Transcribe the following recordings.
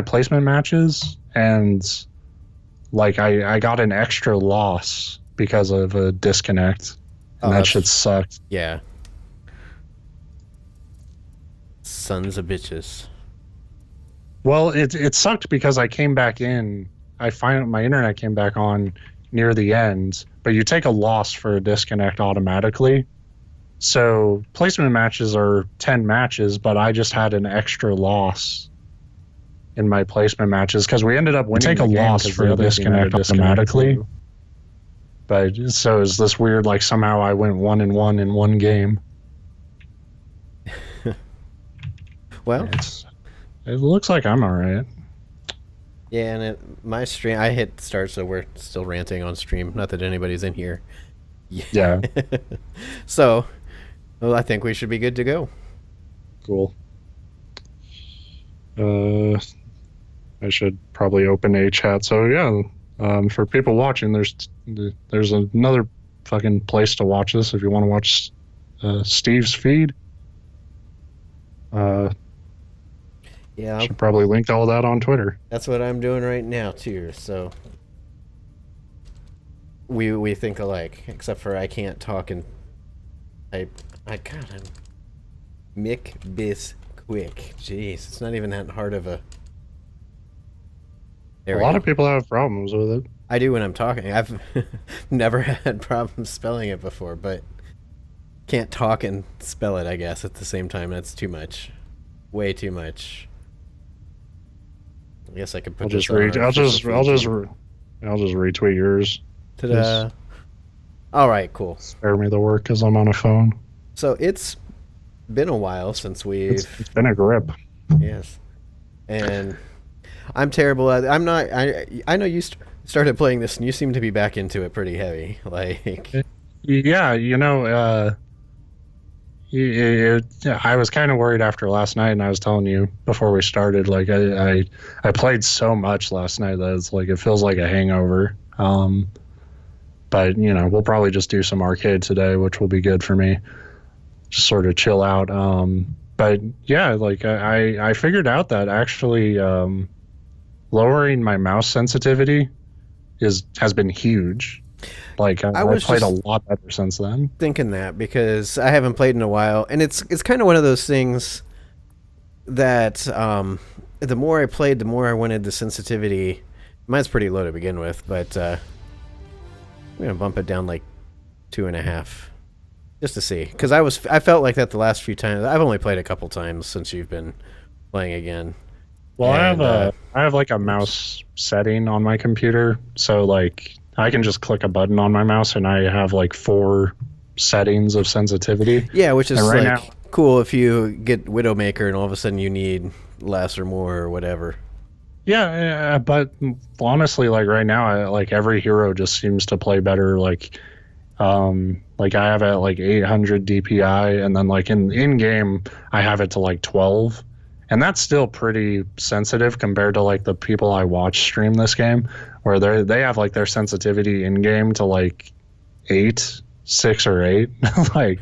placement matches, and like I got an extra loss because of a disconnect, and that shit sucked. Yeah. Sons of bitches. Well, it sucked because I came back in. I find my internet came back on near the end, but you take a loss for a disconnect automatically. So placement matches are 10 matches, but I just had an extra loss in my placement matches because we ended up winning. You take a loss for a disconnect automatically. But so is this weird? Like somehow I went 1-1 in one game. Well, it looks like I'm all right. Yeah, and my stream, I hit start, so we're still ranting on stream. Not that anybody's in here. Yeah. So, well, I think we should be good to go. Cool. I should probably open a chat. So yeah, for people watching, there's another fucking place to watch this if you want to watch Steve's feed. Yeah, should probably link all that on Twitter. That's what I'm doing right now too. So we think alike, except for I can't talk and type. I'm Mick Bis Quick. Jeez, it's not even that hard of a. A lot of people have problems with it. I do when I'm talking. I've never had problems spelling it before, but can't talk and spell it, I guess, at the same time. That's too much. Way too much. I guess I could put I'll just retweet yours. Ta-da. All right, cool. Spare me the work because I'm on a phone. So it's been a while since it's been a grip. Yes. And I'm terrible at it. I'm not. I know you started playing this, and you seem to be back into it pretty heavy. Like, yeah, I was kind of worried after last night, and I was telling you before we started. Like, I played so much last night that it's like it feels like a hangover. But we'll probably just do some arcade today, which will be good for me. Just sort of chill out. But yeah, like I figured out that actually. Lowering my mouse sensitivity has been huge. Like I played a lot better since then. Thinking that because I haven't played in a while, and it's kind of one of those things that the more I played, the more I wanted the sensitivity. Mine's pretty low to begin with, but I'm gonna bump it down like 2.5 just to see. Because I felt like that the last few times. I've only played a couple times since you've been playing again. Well, I have like a mouse setting on my computer, so like I can just click a button on my mouse and I have like 4 settings of sensitivity. Yeah, which is right now cool if you get Widowmaker and all of a sudden you need less or more or whatever. Yeah, but honestly, like right now, like every hero just seems to play better. Like I have it at like 800 DPI, and then like in game I have it to like 12. And that's still pretty sensitive compared to like the people I watch stream this game, where they have like their sensitivity in game to like 6 or 8. Like,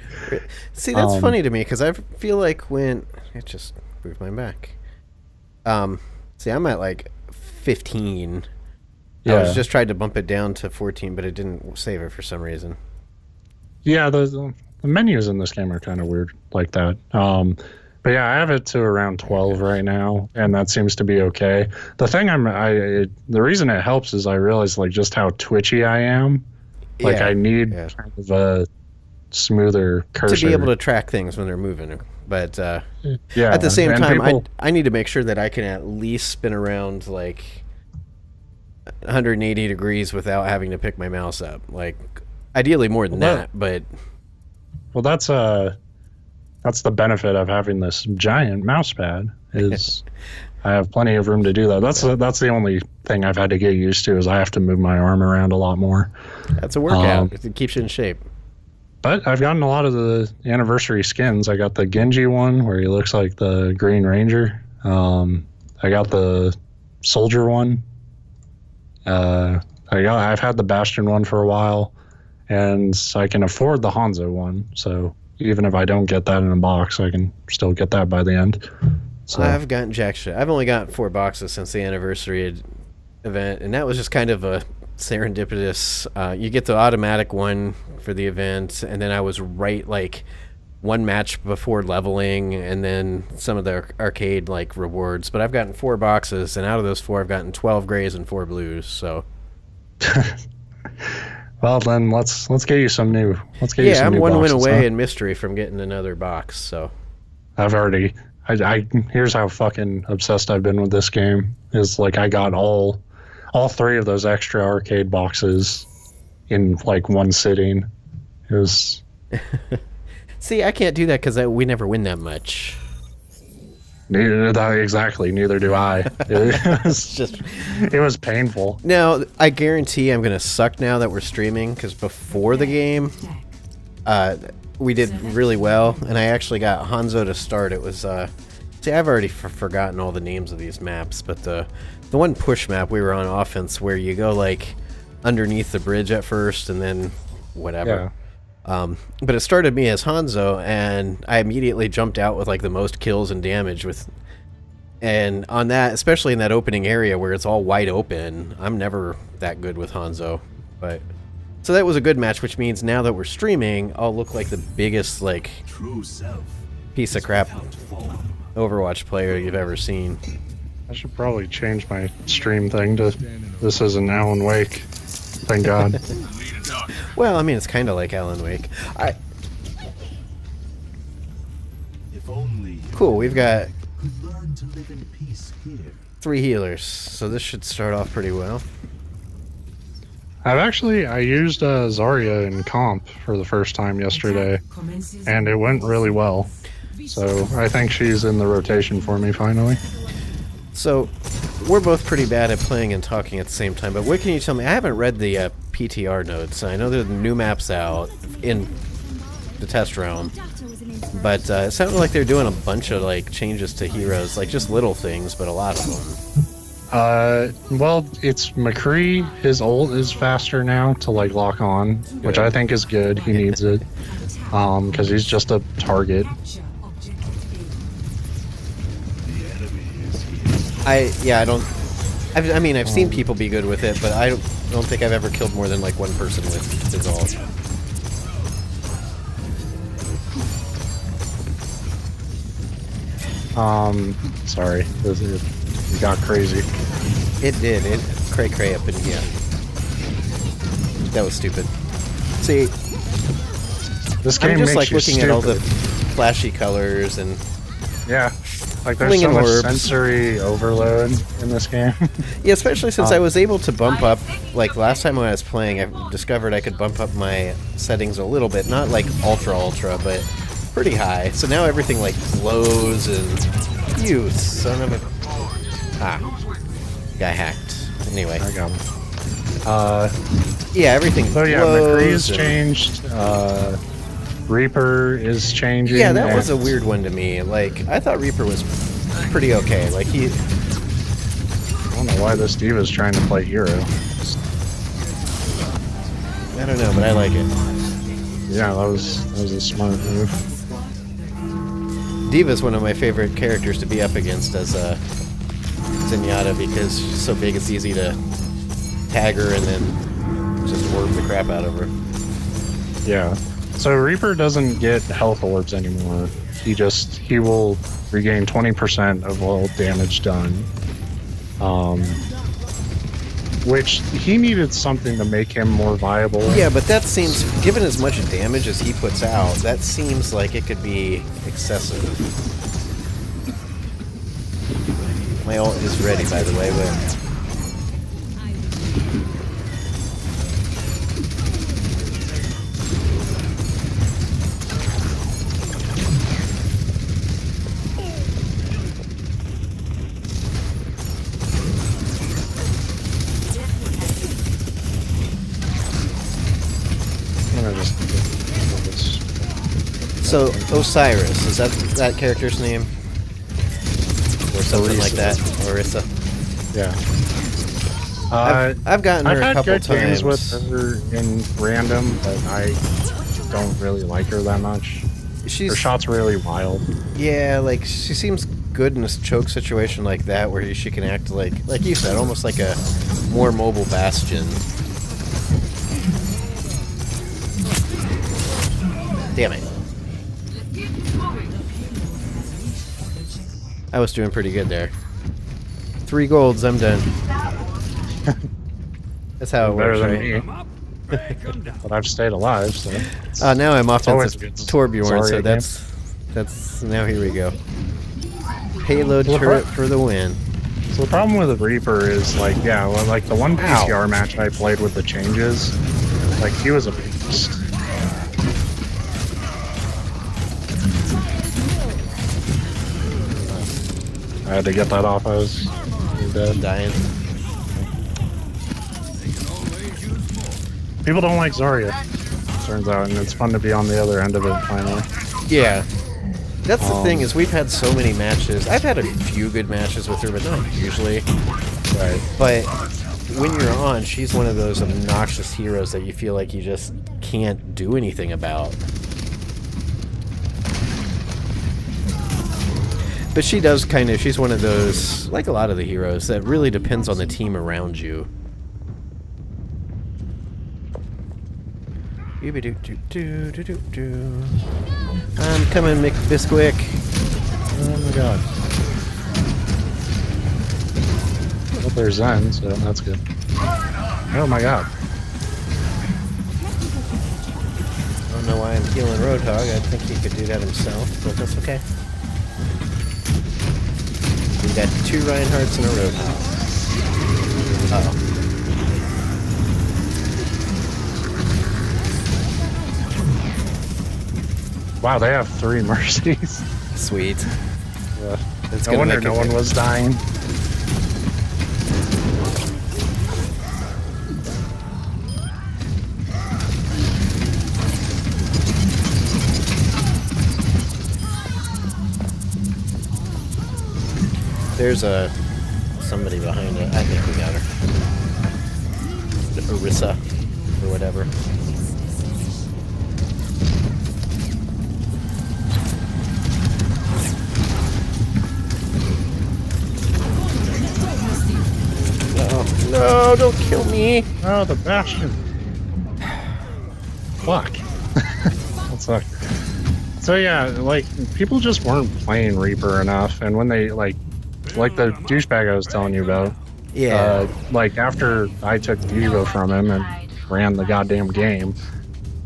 see, that's funny to me because I feel like when it just moved my back. See, I'm at like 15. Yeah. I was just tried to bump it down to 14, but it didn't save it for some reason. Yeah, the menus in this game are kind of weird like that. But yeah, I have it to around 12 right now, and that seems to be okay. The thing the reason it helps is I realize like just how twitchy I am. Like I need kind of a smoother cursor to be able to track things when they're moving. But at the same time, I need to make sure that I can at least spin around like 180 degrees without having to pick my mouse up. Like ideally more than that, but that's the benefit of having this giant mouse pad is I have plenty of room to do that. That's the only thing I've had to get used to is I have to move my arm around a lot more. That's a workout. It keeps you in shape. But I've gotten a lot of the anniversary skins. I got the Genji one where he looks like the Green Ranger. I got the Soldier one. I've had the Bastion one for a while, and I can afford the Hanzo one. So even if I don't get that in a box, I can still get that by the end. So I've gotten jack shit. I've only got 4 boxes since the anniversary event, and that was just kind of a serendipitous. You get the automatic one for the event, and then I was right like one match before leveling, and then some of the arcade like rewards. But I've gotten 4 boxes, and out of those 4, I've gotten 12 grays and 4 blues. So. Well, then let's get you some new. Let's get you some I'm new one win boxes, away huh? in mystery from getting another box. So. I've already. I here's how fucking obsessed I've been with this game. Is like I got all 3 of those extra arcade boxes in like one sitting. It was. See, I can't do that because we never win that much. Neither do I. It was painful. Now, I guarantee I'm going to suck now that we're streaming, because before the game, we did really well, and I actually got Hanzo to start. It was, see, I've already forgotten all the names of these maps, but the one push map, we were on offense, where you go, like, underneath the bridge at first, and then whatever. Yeah. But it started me as Hanzo, and I immediately jumped out with like the most kills and damage and on that, especially in that opening area where it's all wide open, I'm never that good with Hanzo. But so that was a good match, which means now that we're streaming, I'll look like the biggest like piece of crap Overwatch player you've ever seen. I should probably change my stream thing to this isn't Alan Wake. Thank God. Well, I mean, it's kind of like Alan Wake. Cool, we've got 3 healers, so this should start off pretty well. I used Zarya in comp for the first time yesterday, and it went really well. So I think she's in the rotation for me finally. So we're both pretty bad at playing and talking at the same time, but what can you tell me? I haven't read the PTR notes. I know there are new maps out in the test realm, but it sounded like they're doing a bunch of like changes to heroes, like just little things, but a lot of them. Well, it's McCree. His ult is faster now to like lock on, which I think is good. He needs it, because he's just a target. I've seen people be good with it, but I don't think I've ever killed more than like one person with his ult. Sorry, it got crazy. It did. It cray up in here. That was stupid. See, This game I'm just makes like you looking stupid. at all the flashy colors and Yeah, like there's so Flinging much orbs. sensory overload in this game. yeah, especially since I was able to bump up. Like last time when I was playing, I discovered I could bump up my settings a little bit, not like ultra, but pretty high. So now everything like glows and you son of a guy hacked. Anyway, I got him. yeah, everything. So yeah, glows McCree's and- changed. Reaper is changing. Yeah, that was a and- weird one to me. Like I thought Reaper was pretty okay. Like he. I don't know why this diva's trying to play hero. I don't know, but I like it. Yeah, that was a smart move. Diva's one of my favorite characters to be up against as a Zenyatta because she's so big it's easy to tag her and then just orb the crap out of her. Yeah. So Reaper doesn't get health orbs anymore. He will regain 20% of all damage done. Which he needed something to make him more viable. Yeah, but that seems, given as much damage as he puts out, that seems like it could be excessive. My ult is ready, by the way, but... So, Osiris, is that character's name? Or something like that? Orisa. Yeah. I've gotten her I've a had couple good times. games with her in random, but I don't really like her that much. Her She's shot's really wild. yeah, like she seems good in a choke situation like that, where she can act like you said, almost like a more mobile Bastion. Damn it. I was doing pretty good there. 3 golds, I'm done. That's how it works, Better than right? me. But I've stayed alive, so. Now I'm offensive good. Torbjorn, so Sorry, that's now here we go. Payload turret for the win. So the problem with the Reaper is like, yeah, well, like the one PCR match I played with the changes, like he was a beast. I had to get that off. I was dead. Dying. People don't like Zarya, turns out, and it's fun to be on the other end of it finally. Yeah. That's the thing, is we've had so many matches. I've had a few good matches with her, but not usually. Right. But when you're on, she's one of those obnoxious heroes that you feel like you just can't do anything about. But she does she's one of those, like a lot of the heroes, that really depends on the team around you. I'm coming, McBisquick. Oh my god. Well, there's Zen, so that's good. Oh my god. I don't know why I'm healing Roadhog. I think he could do that himself, but that's okay. We got 2 Reinhardts and a Roadhog. Uh-oh. Wow, they have 3 mercies. Sweet. Yeah. That's No wonder no one was dying. There's somebody behind it. I think we got her. Orisa, or whatever. No, don't kill me. Oh, the Bastion. Fuck. That sucked. So yeah, like, people just weren't playing Reaper enough, and when they, like the douchebag I was telling you about, Yeah. like, after I took Devo from him and ran the goddamn game,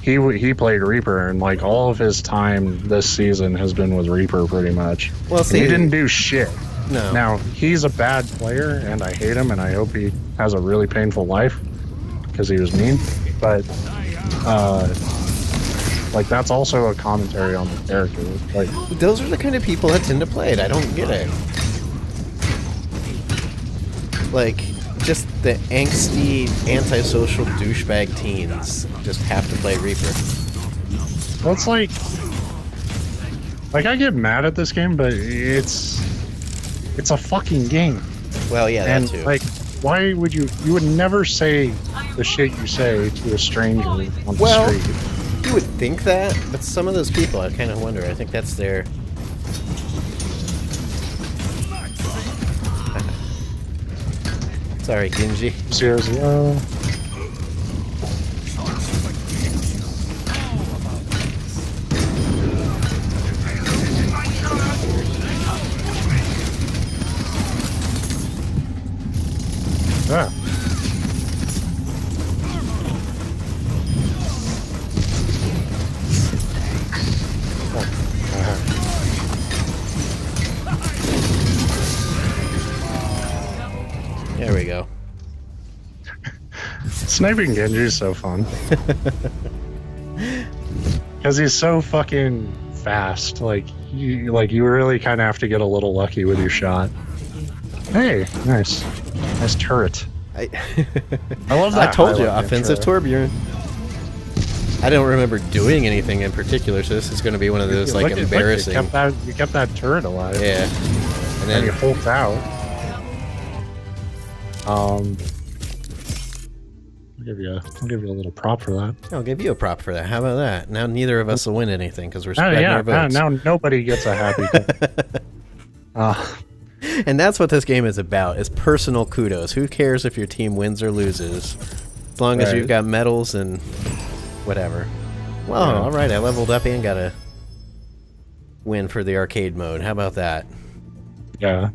he played Reaper, and, like, all of his time this season has been with Reaper, pretty much. Well, see, he didn't do shit. No. Now, he's a bad player, and I hate him, and I hope he has a really painful life, because he was mean. But, like, that's also a commentary on the character. Like, those are the kind of people that tend to play it. I don't get it. Like, just the angsty, antisocial douchebag teens just have to play Reaper. well, it's like I get mad at this game, but it's a fucking game. Well, yeah, And, that too. like, why would you would never say the shit you say to a stranger on the Well, street. you would think that, but some of those people, I kind of wonder. I think that's their... Sorry, Genji. 0-0. Ah. There we go. Sniping Genji is so fun. Because he's so fucking fast. Like you really kind of have to get a little lucky with your shot. Hey, nice turret. I love that. I told you, highlight offensive intro. Torbjorn. I don't remember doing anything in particular, so this is going to be one of those, like, embarrassing... You kept that turret alive. Yeah. And then you hulked out. I'll give you a little prop for that. I'll give you a prop for that. How about that? Now neither of us will win anything, because we're Oh spreading yeah, our votes. now nobody gets a happy. And that's what this game is about, is personal kudos. Who cares if your team wins or loses? As long as you've got medals and whatever. Well, all right, I leveled up and got a win for the arcade mode. How about that? Yeah.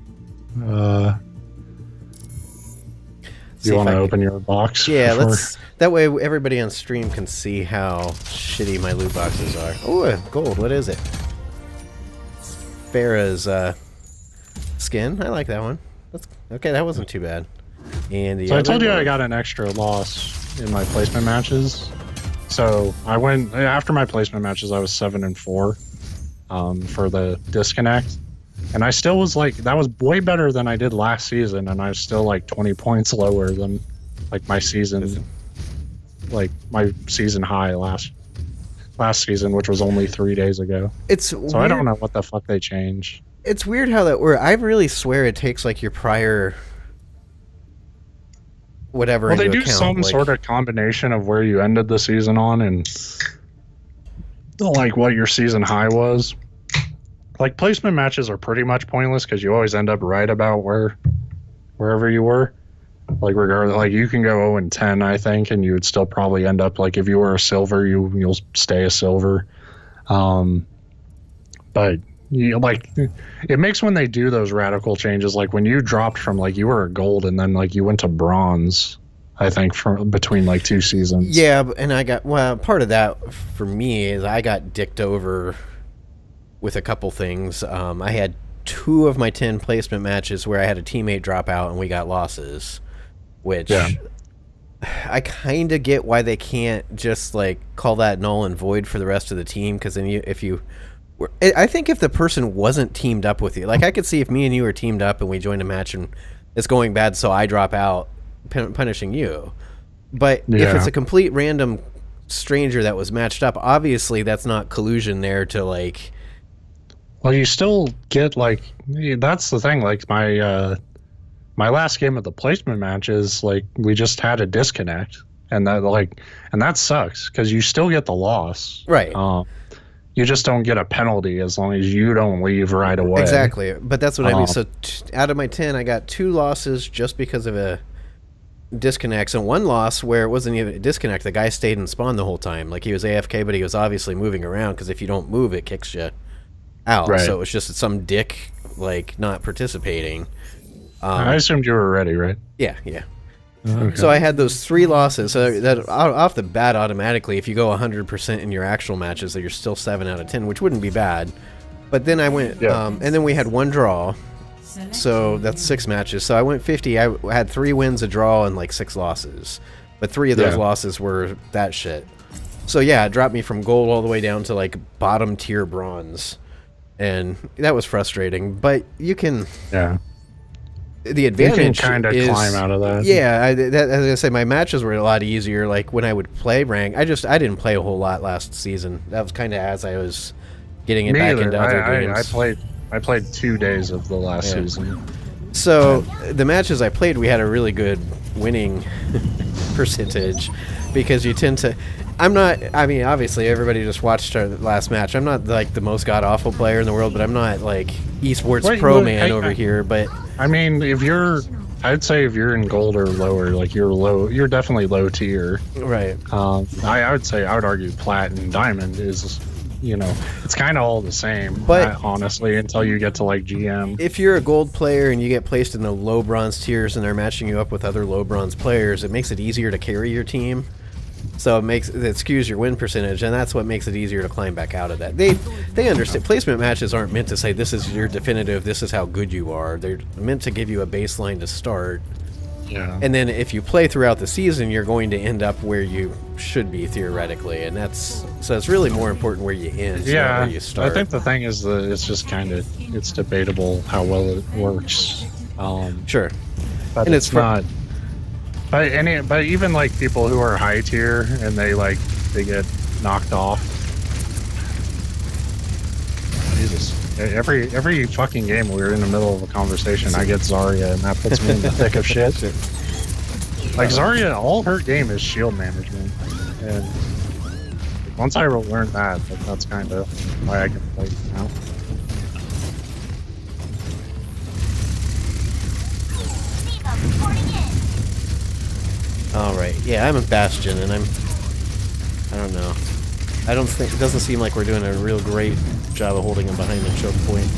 You want to open your box? Yeah, let's. That way everybody on stream can see how shitty my loot boxes are. Oh, gold. What is it? Farah's skin. I like that one. That's okay. That wasn't too bad. And the so I told you I got an extra loss in my placement matches. So I went after my placement matches. I was 7-4 for the disconnect, and I still was like, that was way better than I did last season, and I was still like 20 points lower than like my season, like my season high last season, which was only 3 days ago. So weird. I don't know what the fuck they changed. It's weird how that works. I really swear it takes like your prior whatever. Well, they do account. some like, sort of combination of where you ended the season on and like what your season high was. Like placement matches are pretty much pointless because you always end up right about wherever you were. Like regardless, like you can go 0-10, I think, and you would still probably end up like if you were a silver, you'll stay a silver. But you like it makes when they do those radical changes, like when you dropped from like you were a gold and then like you went to bronze, I think from between like 2 seasons. Yeah, and I got part of that for me is I got dicked over with a couple things. I had 2 of my 10 placement matches where I had a teammate drop out and we got losses, which I kind of get why they can't just like call that null and void for the rest of the team, because then I think if the person wasn't teamed up with you, like I could see if me and you were teamed up and we joined a match and it's going bad, so I drop out, punishing you. But if it's a complete random stranger that was matched up, obviously that's not collusion there to like. Well, you still get like that's the thing. Like my last game of the placement matches, like we just had a disconnect, and that sucks because you still get the loss, right? You just don't get a penalty as long as you don't leave right away. Exactly, but that's what I mean. So out of my 10, I got 2 losses just because of a disconnect, and 1 loss where it wasn't even a disconnect. The guy stayed in spawn the whole time, like he was AFK, but he was obviously moving around because if you don't move, it kicks you out. Right. So it was just some dick like not participating. I assumed you were ready, right? Yeah. Okay. So I had those 3 losses. So that off the bat, automatically, if you go 100% in your actual matches, that you're still 7 out of 10, which wouldn't be bad. But then I went, and then we had 1 draw. So that's 6 matches. So I went 50. I had 3 wins, a draw, and like 6 losses. But 3 of those losses were that shit. So yeah, it dropped me from gold all the way down to like bottom tier bronze. And that was frustrating. But you can... Yeah. The advantage you can kind of climb out of that. Yeah, as I say, my matches were a lot easier. Like when I would play rank, I didn't play a whole lot last season. That was kind of as I was getting it back into other games. I played 2 days of the last season. So the matches I played, we had a really good winning percentage because you tend to. I mean, obviously everybody just watched our last match. I'm not like the most god awful player in the world, but I'm not like esports pro man over here. But I mean, I'd say if you're in gold or lower, like you're definitely low tier. Right. I would argue plat and diamond is, it's kind of all the same. But honestly, until you get to like GM. If you're a gold player and you get placed in the low bronze tiers and they're matching you up with other low bronze players, it makes it easier to carry your team. So it skews your win percentage, and that's what makes it easier to climb back out of that. They understand. Placement matches aren't meant to say this is your definitive, this is how good you are. They're meant to give you a baseline to start. Yeah. And then if you play throughout the season, you're going to end up where you should be theoretically, and so it's really more important where you end. Yeah. Where you start. I think the thing is that it's just it's debatable how well it works. Sure. But and it's not. But even like people who are high tier and they get knocked off. Jesus, every fucking game we're in the middle of a conversation, I get Zarya, and that puts me in the thick of shit. Like Zarya, all her game is shield management, and once I learned that's kind of why I can play now. All right. Yeah, I'm a Bastion, and I don't know. I don't think it doesn't seem like we're doing a real great job of holding him behind the choke point.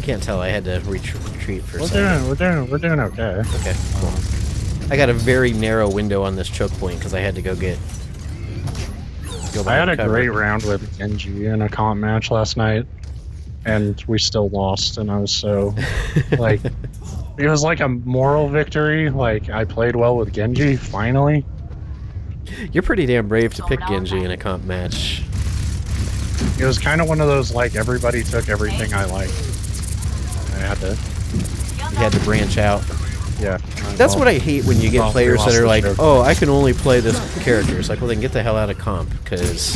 Can't tell. I had to retreat for a second. We're doing okay. Okay, cool. I got a very narrow window on this choke point because I had to go I had a cover. great round with Genji in a comp match last night, and we still lost, and I was so, like, it was like a moral victory. Like, I played well with Genji, finally. You're pretty damn brave to pick Genji in a comp match. It was kind of one of those, like, everybody took everything I liked. You had to branch out. Yeah. That's what I hate when you get players that are like, joke. oh, I can only play this character. It's like, well, then get the hell out of comp, because...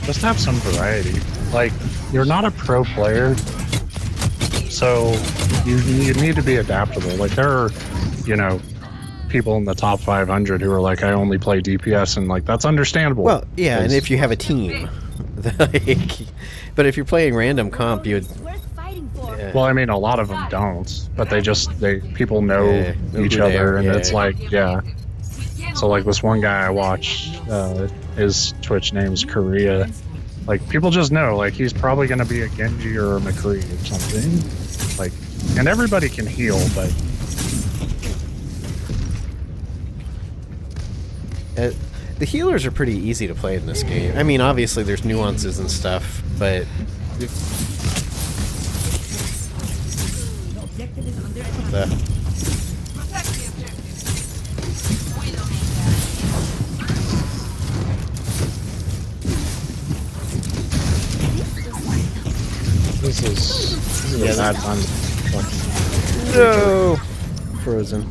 Just have some variety. Like, you're not a pro player, so you need to be adaptable. Like, there are, you know, people in the top 500 who are like, I only play DPS, and, like, that's understandable. Well, yeah, and if you have a team. Like, but if you're playing random comp, you would... Well, I mean, a lot of them don't, but people know each other, and it's like, So, like, this one guy I watch, his Twitch name's Korea. Like, people just know, like, he's probably going to be a Genji or a McCree or something. Like, and everybody can heal, but... the healers are pretty easy to play in this game. I mean, obviously there's nuances and stuff, but... This is a bad time. No! Frozen.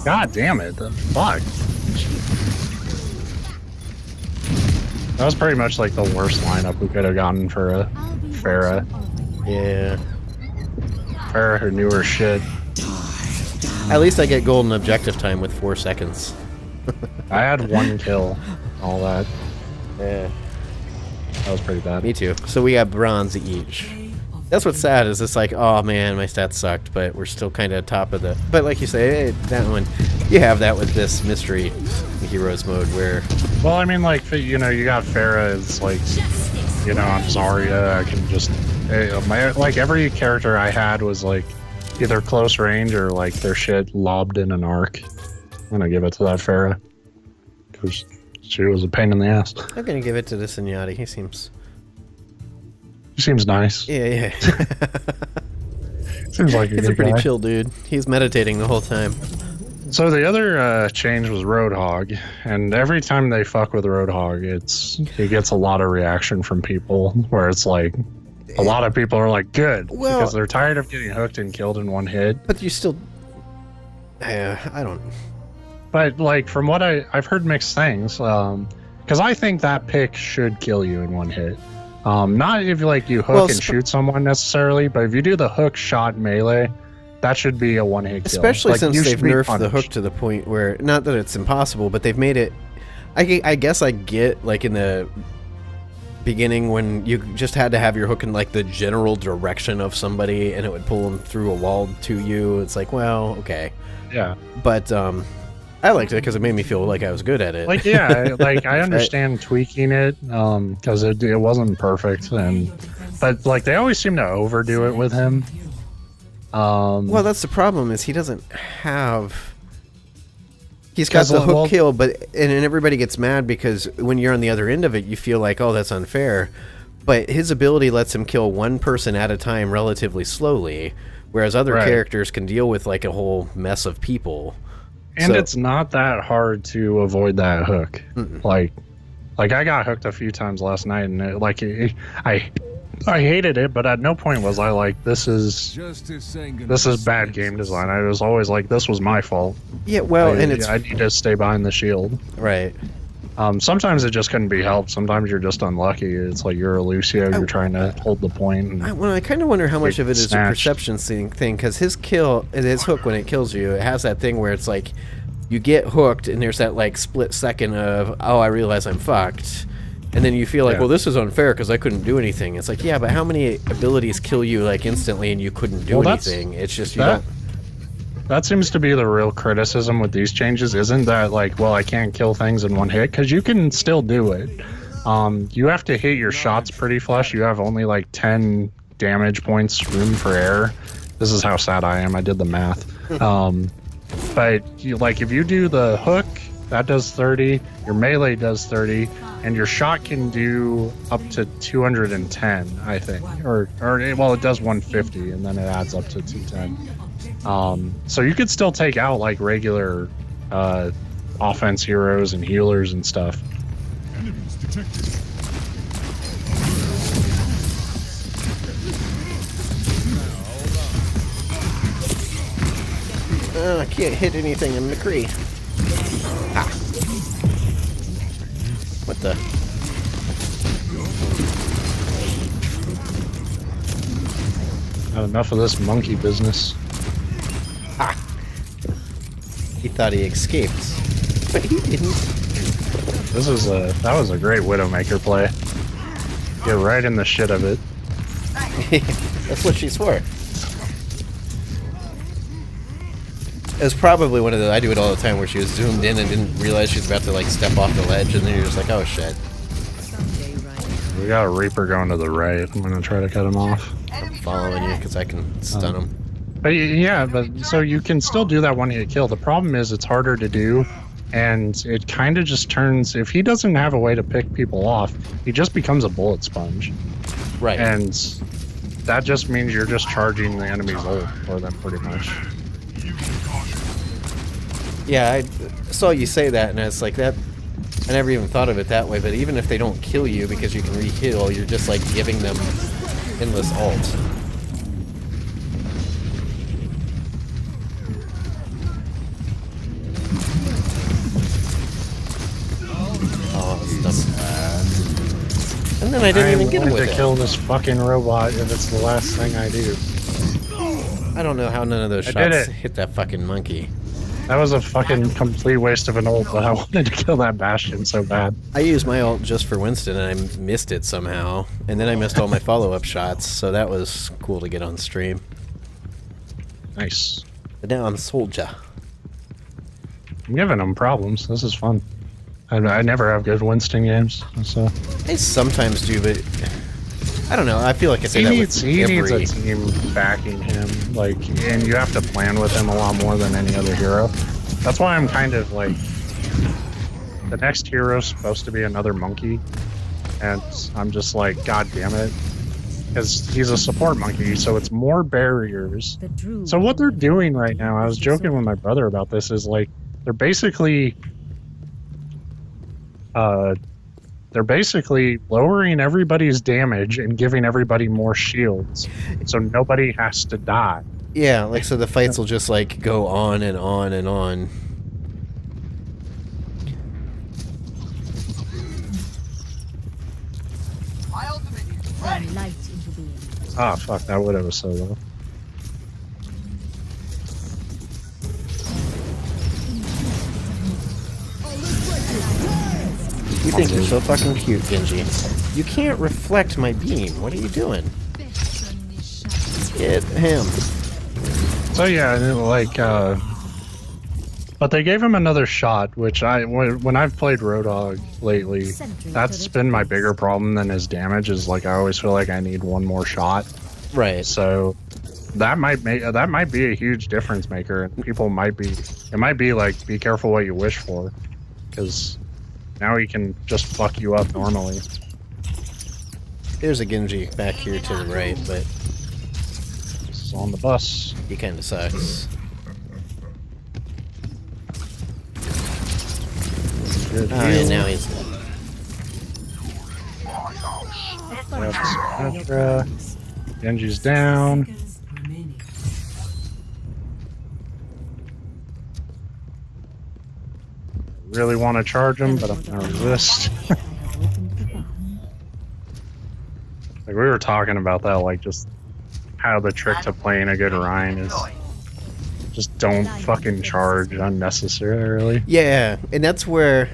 God damn it, the fuck. That was pretty much like the worst lineup we could have gotten for a Pharah. Yeah. Pharah who knew her shit. At least I get golden objective time with 4 seconds. I had 1 kill, all that. Yeah. That was pretty bad. Me too. So we got bronze each. That's what's sad, is it's like, oh man, my stats sucked, but we're still kind of top of the... But like you say, hey, that one, you have that with this mystery heroes mode where... Well, I mean, like, you know, you got Pharah, it's like, you know, I'm Zarya, I can just... like, every character I had was, like, either close range or, like, their shit lobbed in an arc. I'm gonna give it to that Pharah. Because she was a pain in the ass. I'm gonna give it to this Inyati. He seems... He seems nice. Yeah. Seems like He's a pretty chill dude. He's meditating the whole time. So the other change was Roadhog, and every time they fuck with Roadhog, it gets a lot of reaction from people, where it's like, a lot of people are like, good, because they're tired of getting hooked and killed in one hit. But you still... I don't... But, like, from what I've heard mixed things, because I think that pick should kill you in one hit. Not if like you hook and shoot someone necessarily, but if you do the hook shot melee, that should be a one-hit kill. Especially like, since they've nerfed the hook to the point where, not that it's impossible, but they've made it... I guess I get, like, in the beginning when you just had to have your hook in, like, the general direction of somebody and it would pull them through a wall to you. It's like, well, okay. Yeah. But, I liked it because it made me feel like I was good at it. Like, yeah, like, I understand tweaking it, because it wasn't perfect, but, like, they always seem to overdo it with him. Well, that's the problem, is he doesn't have... He's got the hook kill, and everybody gets mad because when you're on the other end of it, you feel like, oh, that's unfair. But his ability lets him kill one person at a time relatively slowly, whereas other characters can deal with, like, a whole mess of people. And it's not that hard to avoid that hook. Like I got hooked a few times last night, and I hated it, but at no point was I like, this is bad game design. I was always like, this was my fault. Yeah, well, I need to stay behind the shield. Right. Sometimes it just couldn't be helped. Sometimes you're just unlucky. It's like you're a Lucio, you're trying to hold the point. I kind of wonder how much of it is a perception thing, because his hook, when it kills you, it has that thing where it's like, you get hooked, and there's that, like, split second of, oh, I realize I'm fucked. And then you feel like, well, this is unfair because I couldn't do anything. It's like, yeah, but how many abilities kill you, like, instantly and you couldn't do anything? It's just, you don't... that seems to be the real criticism with these changes. Isn't that like, well, I can't kill things in one hit, because you can still do it. You have to hit your shots pretty flush. You have only like 10 damage points room for error. This is how sad I am. I did the math. But like if you do the hook, that does 30, your melee does 30, and your shot can do up to 210, I think. Or well, it does 150, and then it adds up to 210. So you could still take out like regular offense heroes and healers and stuff. Enemies detected. I can't hit anything in McCree. Ah. What the? Not enough of this monkey business. Ah. He thought he escaped, but he didn't. That was a great Widowmaker play. Get right in the shit of it. That's what she's for. It's probably one of those, I do it all the time, where she was zoomed in and didn't realize she's about to like step off the ledge, and then you're just like, oh shit. We got a Reaper going to the right. I'm gonna try to cut him off. I'm following you because I can stun him. But yeah, but so you can still do that one-hit kill. The problem is it's harder to do, and it kind of just turns, if he doesn't have a way to pick people off, he just becomes a bullet sponge. Right. And that just means you're just charging the enemy's ult for them pretty much. Yeah, I saw you say that, and it's like that. I never even thought of it that way, but even if they don't kill you because you can re-heal, you're just like giving them endless ult. And then I didn't even get him with it. To kill this fucking robot if it's the last thing I do. I don't know how none of those shots hit that fucking monkey. That was a fucking complete waste of an ult, but I wanted to kill that Bastion so bad. I used my ult just for Winston, and I missed it somehow. And then I missed all my follow-up shots, so that was cool to get on stream. Nice. But now I'm Soldier. I'm giving him problems. This is fun. I never have good Winston games, so... I sometimes do, but... I don't know, I feel like I say he that needs a every... team backing him, like, and you have to plan with him a lot more than any other hero. That's why I'm kind of like, the next hero's supposed to be another monkey, and I'm just like, god damn it, because he's a support monkey, so it's more barriers. So what they're doing right now, I was joking with my brother about this, is like, they're basically lowering everybody's damage and giving everybody more shields, so nobody has to die. Yeah, like, so the fights will just, like, go on and on and on. Ah, fuck, that Widow was so low. You think you're so fucking cute, Genji. You can't reflect my beam. What are you doing? Get him. So yeah, like, but they gave him another shot, which when I've played Roadhog lately, that's been my bigger problem than his damage, is like, I always feel like I need one more shot. Right. So that might be a huge difference maker, and it might be like, be careful what you wish for, because now he can just fuck you up normally. There's a Genji back here to the right, but this is on the bus. He kind of sucks. And now he's dead. Genji's down. Really want to charge him, but I'm gonna resist. Like, we were talking about that, like, just how the trick to playing a good Rhine is just don't fucking charge unnecessarily. Yeah, and that's where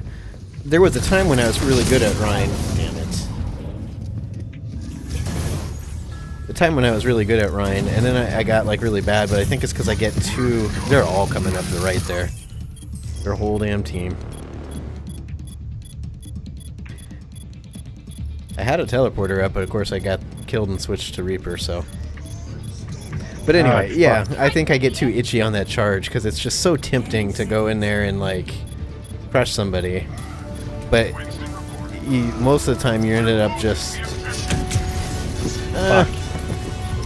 there was a time when I was really good at Rhine. Damn it. The time when I was really good at Rhine, and then I got like really bad, but I think it's because I get two... They're all coming up the right there. Their whole damn team. I had a teleporter up, but of course I got killed and switched to Reaper, so... But anyway, yeah, I think I get too itchy on that charge, because it's just so tempting to go in there and, like, crush somebody. But most of the time you ended up just... Fuck.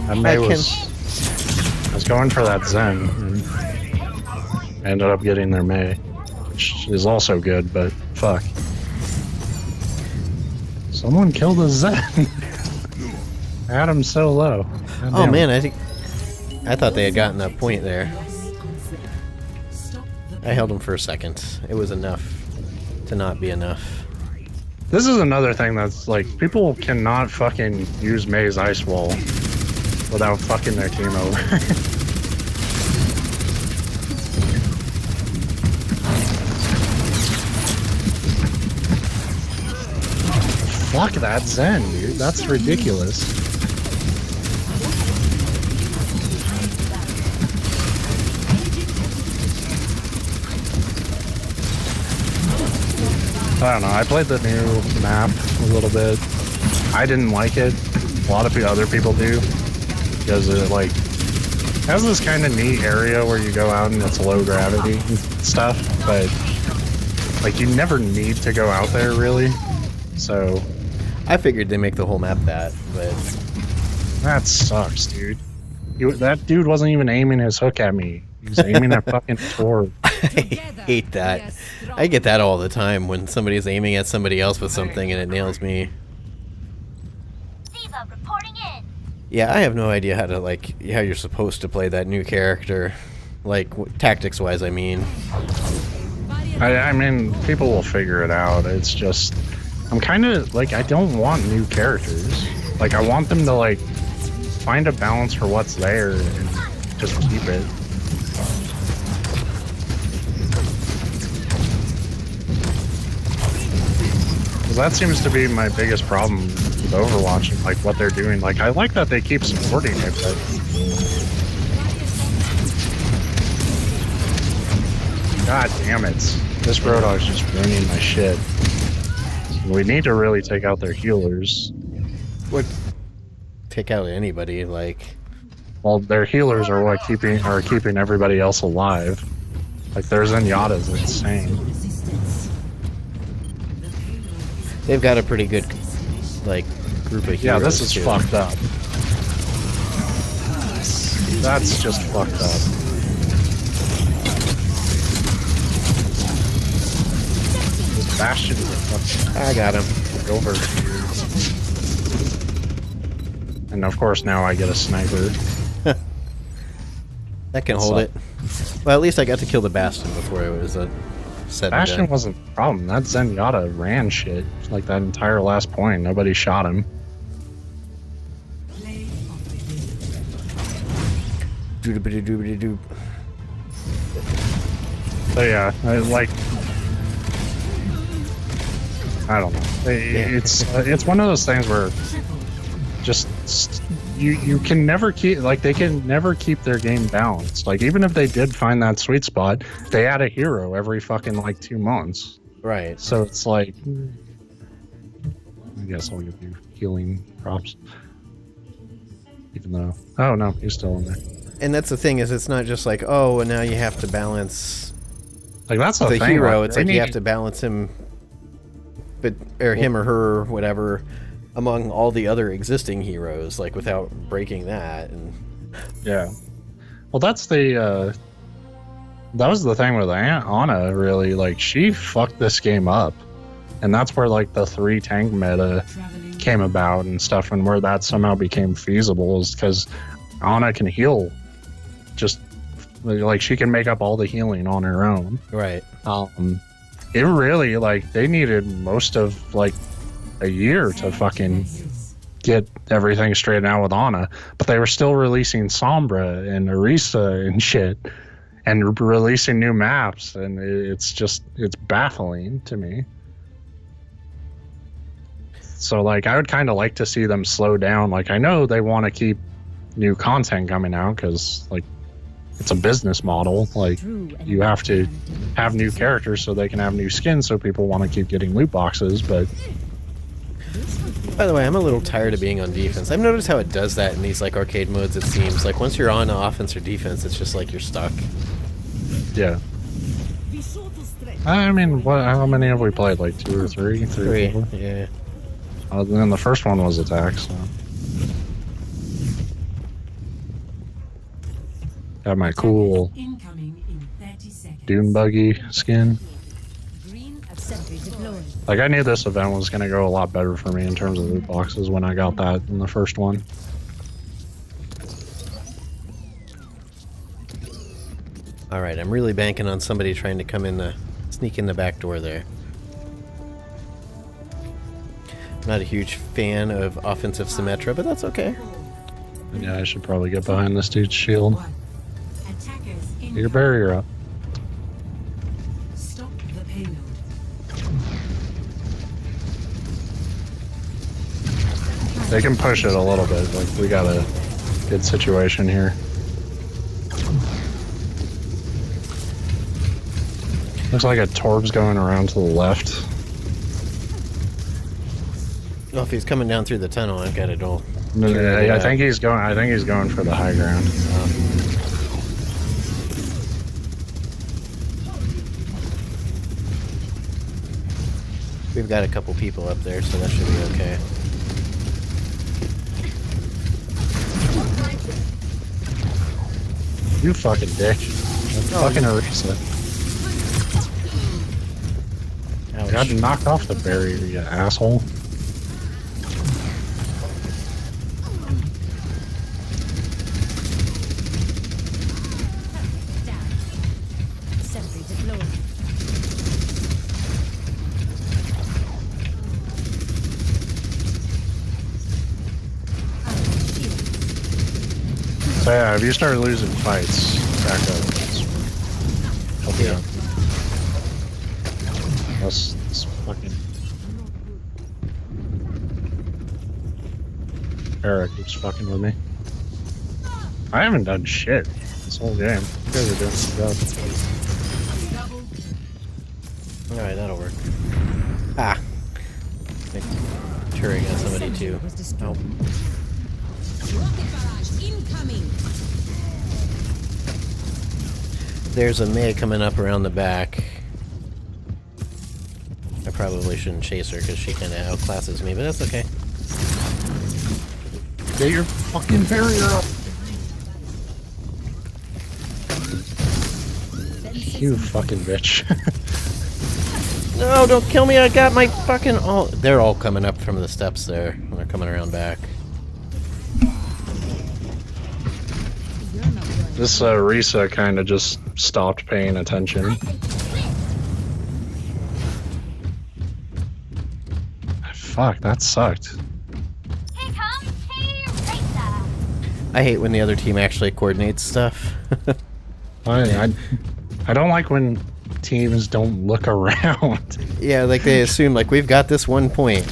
I was going for that Zen, and ended up getting their Mei, which is also good, but fuck. Someone killed a Zen. I had him so low. Oh man, I thought they had gotten that point there. I held him for a second. It was enough to not be enough. This is another thing that's like, people cannot fucking use Mei's Ice Wall without fucking their team over. Fuck that Zen, dude. That's ridiculous. I don't know. I played the new map a little bit. I didn't like it. A lot of other people do. Because it, like, has this kind of neat area where you go out and it's low gravity and stuff. But, like, you never need to go out there, really. So... I figured they make the whole map that, but... That sucks, dude. That dude wasn't even aiming his hook at me. He was aiming at fucking Tor. I hate that. I get that all the time when somebody's aiming at somebody else with something and it nails me. Yeah, I have no idea how to, like, how you're supposed to play that new character. Like, tactics-wise, I mean. I mean, people will figure it out. It's just... I'm kind of, like, I don't want new characters. Like, I want them to, like, find a balance for what's there and just keep it. Because that seems to be my biggest problem with Overwatch and, like, what they're doing. Like, I like that they keep supporting it, but... God damn it. This Roadhog's just ruining my shit. We need to really take out their healers. What? Take out anybody, like... Well, their healers are what keeping everybody else alive. Like, their Zenyatta's insane. They've got a pretty good, like, group of heroes. Yeah, this is too. fucked up. That's just fucked up. Bastion. I got him. Over. And of course now I get a sniper. That can hold it. Well, at least I got to kill the Bastion before it was said. Bastion wasn't the problem. That Zenyatta ran shit. Like that entire last point. Nobody shot him. Doobity-doobity-doop. So yeah, I don't know. It's one of those things where just you can never keep, like, they can never keep their game balanced. Like, even if they did find that sweet spot, they add a hero every fucking like 2 months. Right. So it's like, I guess I'll give you healing props. Even though, oh no, he's still in there. And that's the thing, is it's not just like, oh, and now you have to balance like that's the thing, hero. like, It's like you have to balance him, or him or her, or whatever, among all the other existing heroes, like without breaking that. And yeah, well, that's the that was the thing with Ana. Really, like, she fucked this game up, and that's where like the 3 tank meta came about and stuff, and where that somehow became feasible is because Ana can heal, just like she can make up all the healing on her own. right. It really, like, they needed most of like a year to fucking get everything straightened out with Ana, but they were still releasing Sombra and Orisa and shit, and releasing new maps, and it's baffling to me. So like, I would kind of like to see them slow down. Like, I know they want to keep new content coming out because like it's a business model. Like you have to have new characters so they can have new skins, so people want to keep getting loot boxes. But By the way, I'm a little tired of being on defense. I've noticed how it does that in these like arcade modes. It seems like once you're on offense or defense, it's just like you're stuck. yeah, I mean, how many have we played? Like 2 or 3? Three. 4? Yeah. Then the first one was attack. So got my cool dune buggy skin. Like I knew this event was going to go a lot better for me in terms of loot boxes when I got that in the first one. All right, I'm really banking on somebody trying to come in the sneak in the back door there. Not a huge fan of offensive Symmetra, but that's okay. Yeah, I should probably get behind this dude's shield. Get your barrier up. Stop the payload. They can push it a little bit. Like we got a good situation here. Looks like a Torb's going around to the left. Well, if he's coming down through the tunnel, I've got it all. I think he's going. I think he's going for the high ground. We've got a couple people up there, so that should be okay. You fucking dick. Fucking Arisa. Ouch. Got knocked off the barrier, you asshole. So yeah, if you start losing fights, back up. Help you out. This fucking Eric keeps fucking with me. I haven't done shit this whole game. You guys are doing some job. Alright, that'll work. Ah. Sure, I got somebody too. Oh. There's a May coming up around the back. I probably shouldn't chase her because she kind of outclasses me, but that's okay. Get your fucking barrier up. You fucking bitch. No, don't kill me! I got my fucking all. They're all coming up from the steps there when they're coming around back. This Risa kind of just stopped paying attention. Fuck, that sucked. I hate when the other team actually coordinates stuff. I don't like when teams don't look around. Yeah, like they assume like we've got this one point.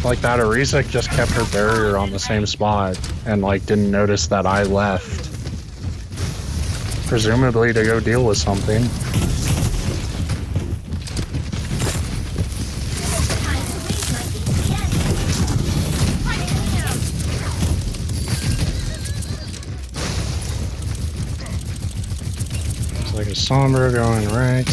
Like that Arisa just kept her barrier on the same spot and like didn't notice that I left. Presumably to go deal with something. It's like a Sombra going right.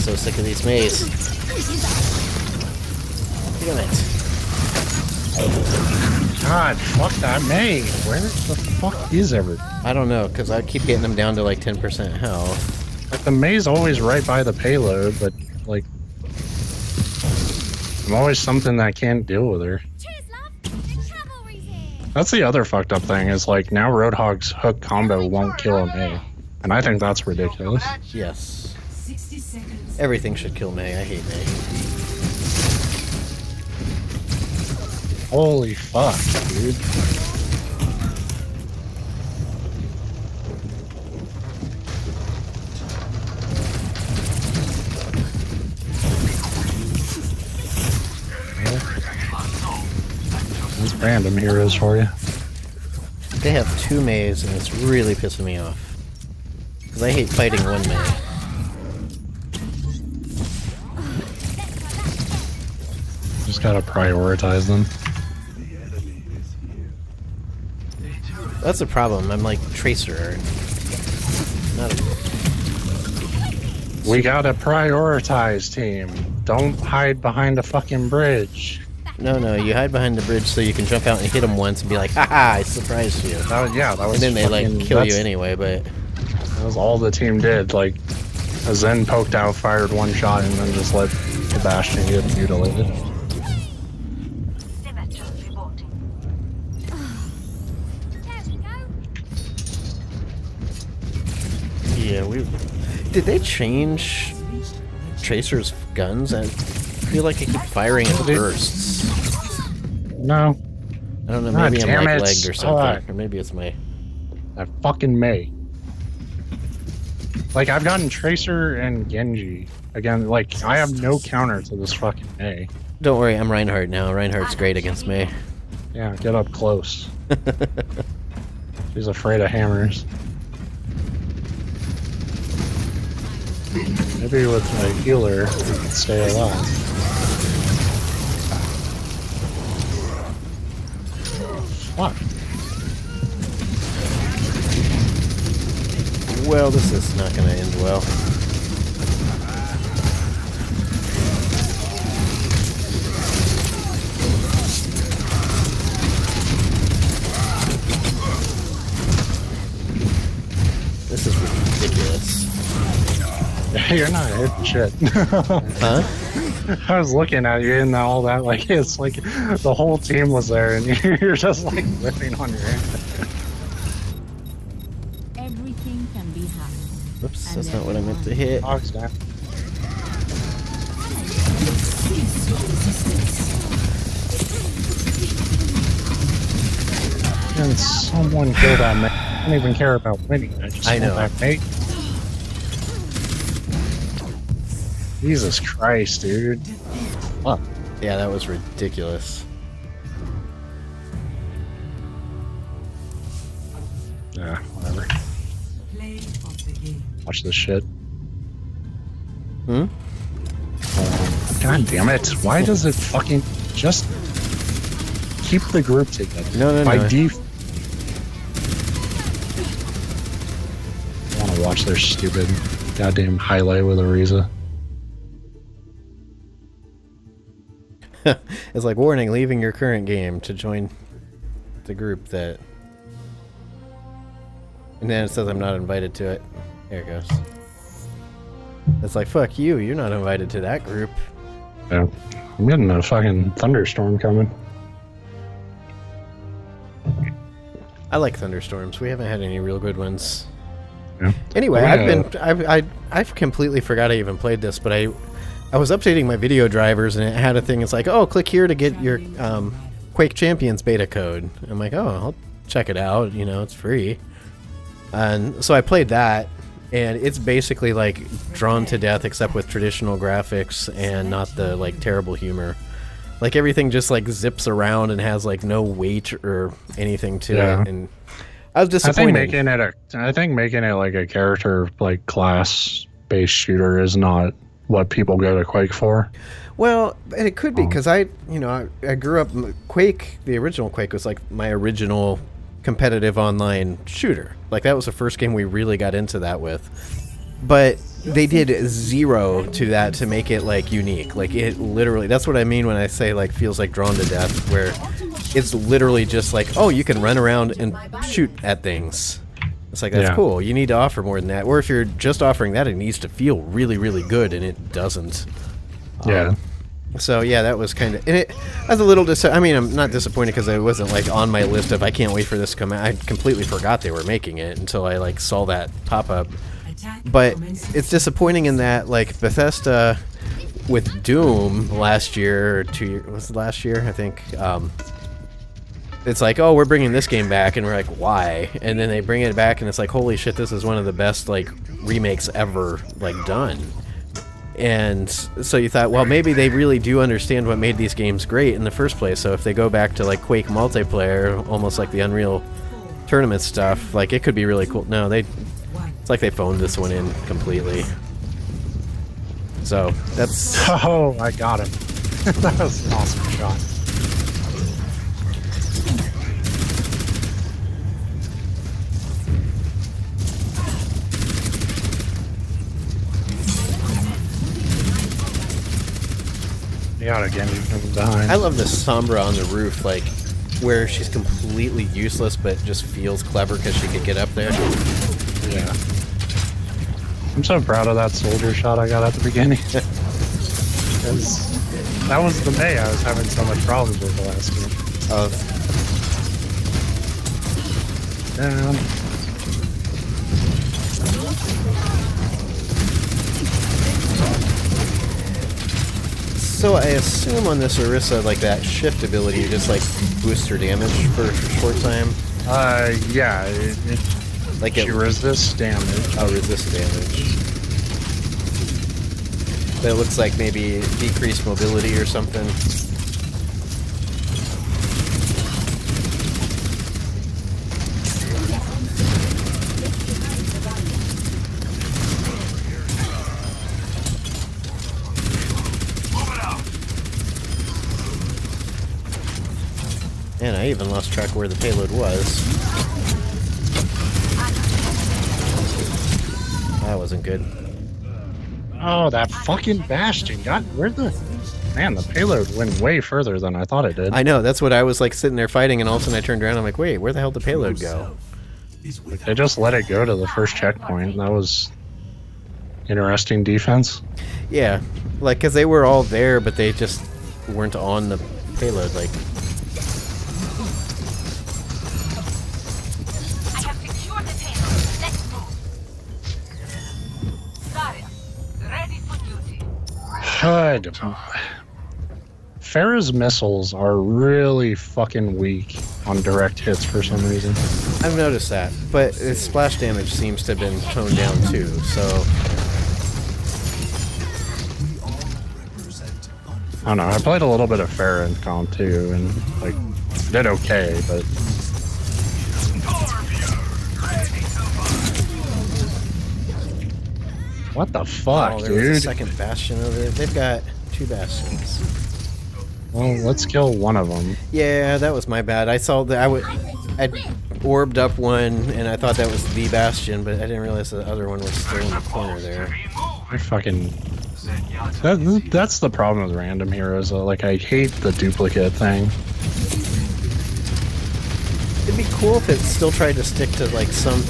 So sick of these maze. Damn it. God, fuck that maze. Where the fuck is everything? I don't know, because I keep getting them down to like 10% health. Like the maze always right by the payload, but like I'm always something that can't deal with her. That's the other fucked up thing is like now Roadhog's hook combo won't kill a May. And I think that's ridiculous. Yes. 60 seconds. Everything should kill May. I hate May. Holy fuck, dude. These random heroes for you. They have 2 Mays, and it's really pissing me off. Because I hate fighting 1 May. Just gotta prioritize them. That's the problem. I'm like Tracer. Not a... We gotta prioritize, team. Don't hide behind a fucking bridge. No, you hide behind the bridge so you can jump out and hit them once and be like, haha, I surprised you. That was And then they like fucking- kill you that's- anyway, but... That was all the team did. Like, a Zen poked out, fired 1 shot, and then just let the Bastion get mutilated. Yeah, Did they change Tracer's guns? I feel like it kept firing in bursts. No, I don't know, God maybe I'm damn like it. legged or something. Fuck. Or maybe it's my... that fucking Mei. Like, I've gotten Tracer and Genji. Again, like, I have no counter to this fucking Mei. Don't worry, I'm Reinhardt now. Reinhardt's great against me. Yeah, get up close. She's afraid of hammers. Maybe with my healer, we can stay alive. Fuck. Well, this is not going to end well. This is ridiculous. You're not hitting shit. Huh? I was looking at you and all that, like, it's like the whole team was there and you're just like whipping on your hand. Everything can be hacked. Oops, that's not what I meant to hit. Dogs down. Can someone kill that mate? I don't even care about winning. I just I want know. that mate. Jesus Christ, dude. Fuck. Yeah, that was ridiculous. Yeah, whatever. Play of the game. Watch this shit. Hmm? God damn it. Why does it fucking just keep the group together? No. By default. I want to watch their stupid goddamn highlight with Ariza. It's like, warning, leaving your current game to join the group that... And then it says I'm not invited to it. There it goes. It's like, fuck you, you're not invited to that group. Yeah. I'm getting a fucking thunderstorm coming. I like thunderstorms. We haven't had any real good ones. Yeah. Anyway, Yeah. I've completely forgot I even played this, but I was updating my video drivers and it had a thing. It's like, oh, click here to get your Quake Champions beta code. I'm like, oh, I'll check it out. You know, it's free. And so I played that, and it's basically like Drawn to Death, except with traditional graphics and not the like terrible humor. Like everything just like zips around and has like no weight or anything to Yeah. it, and I was I think disappointed. making it like a character like class based shooter is not what people go to Quake for. Well, and it could be because I grew up. Quake, the original Quake, was like my original competitive online shooter. Like that was the first game we really got into that with. But they did zero to that to make it like unique. Like it literally, that's what I mean when I say like feels like Drawn to Death, where it's literally just like, oh, you can run around and shoot at things. It's like, that's Yeah. cool. You need to offer more than that. Or if you're just offering that, it needs to feel really, really good, and it doesn't. Yeah. So yeah, that was kind of, and it. I was a little I mean, I'm not disappointed because it wasn't like on my list of I can't wait for this to come out. I completely forgot they were making it until I like saw that pop up. Attack But commences. it's disappointing in that like Bethesda with Doom last year or 2 years, was it last year I think. It's like, oh, we're bringing this game back, and we're like, why? And then they bring it back, and it's like, holy shit, this is one of the best like remakes ever like done. And so you thought, well, maybe they really do understand what made these games great in the first place. So if they go back to like Quake multiplayer, almost like the Unreal Tournament stuff, like it could be really cool. No, it's like they phoned this one in completely. So that's Oh, I got him. That was an awesome shot. Yeah, again, from behind. I love the Sombra on the roof, like where she's completely useless but just feels clever because she could get up there. Yeah. I'm so proud of that soldier shot I got at the beginning. 'Cause that was the May I was having so much problems with the last game. Down. So I assume on this Orisa, like that shift ability, just like boosts her damage for a short time. Yeah, Like she it resists damage. resist damage. But it looks like maybe decreased mobility or something. And I even lost track of where the payload was. That wasn't good. Oh, that fucking Bastion got where the man, the payload went way further than I thought it did. I know, that's what I was like sitting there fighting, and all of a sudden I turned around and I'm like, wait, where the hell did the payload go? They just let it go to the first checkpoint. That was interesting defense. Yeah, like, because they were all there, but they just weren't on the payload, like... I have secured the payload. Let's move. Zarya, ready for duty. Good. Farah's missiles are really fucking weak on direct hits for some reason. I've noticed that, but its splash damage seems to have been toned down too, so... I don't know. I played a little bit of Farah in comp too, and like did okay, but what the fuck, Oh, there was a dude? second bastion over there. They've got 2 bastions. Well, let's kill one of them. Yeah, that was my bad. I saw that I'd orbed up one, and I thought that was the bastion, but I didn't realize the other one was still in the corner there. I fucking. That's the problem with random heroes. Like, I hate the duplicate thing. It'd be cool if it still tried to stick to like some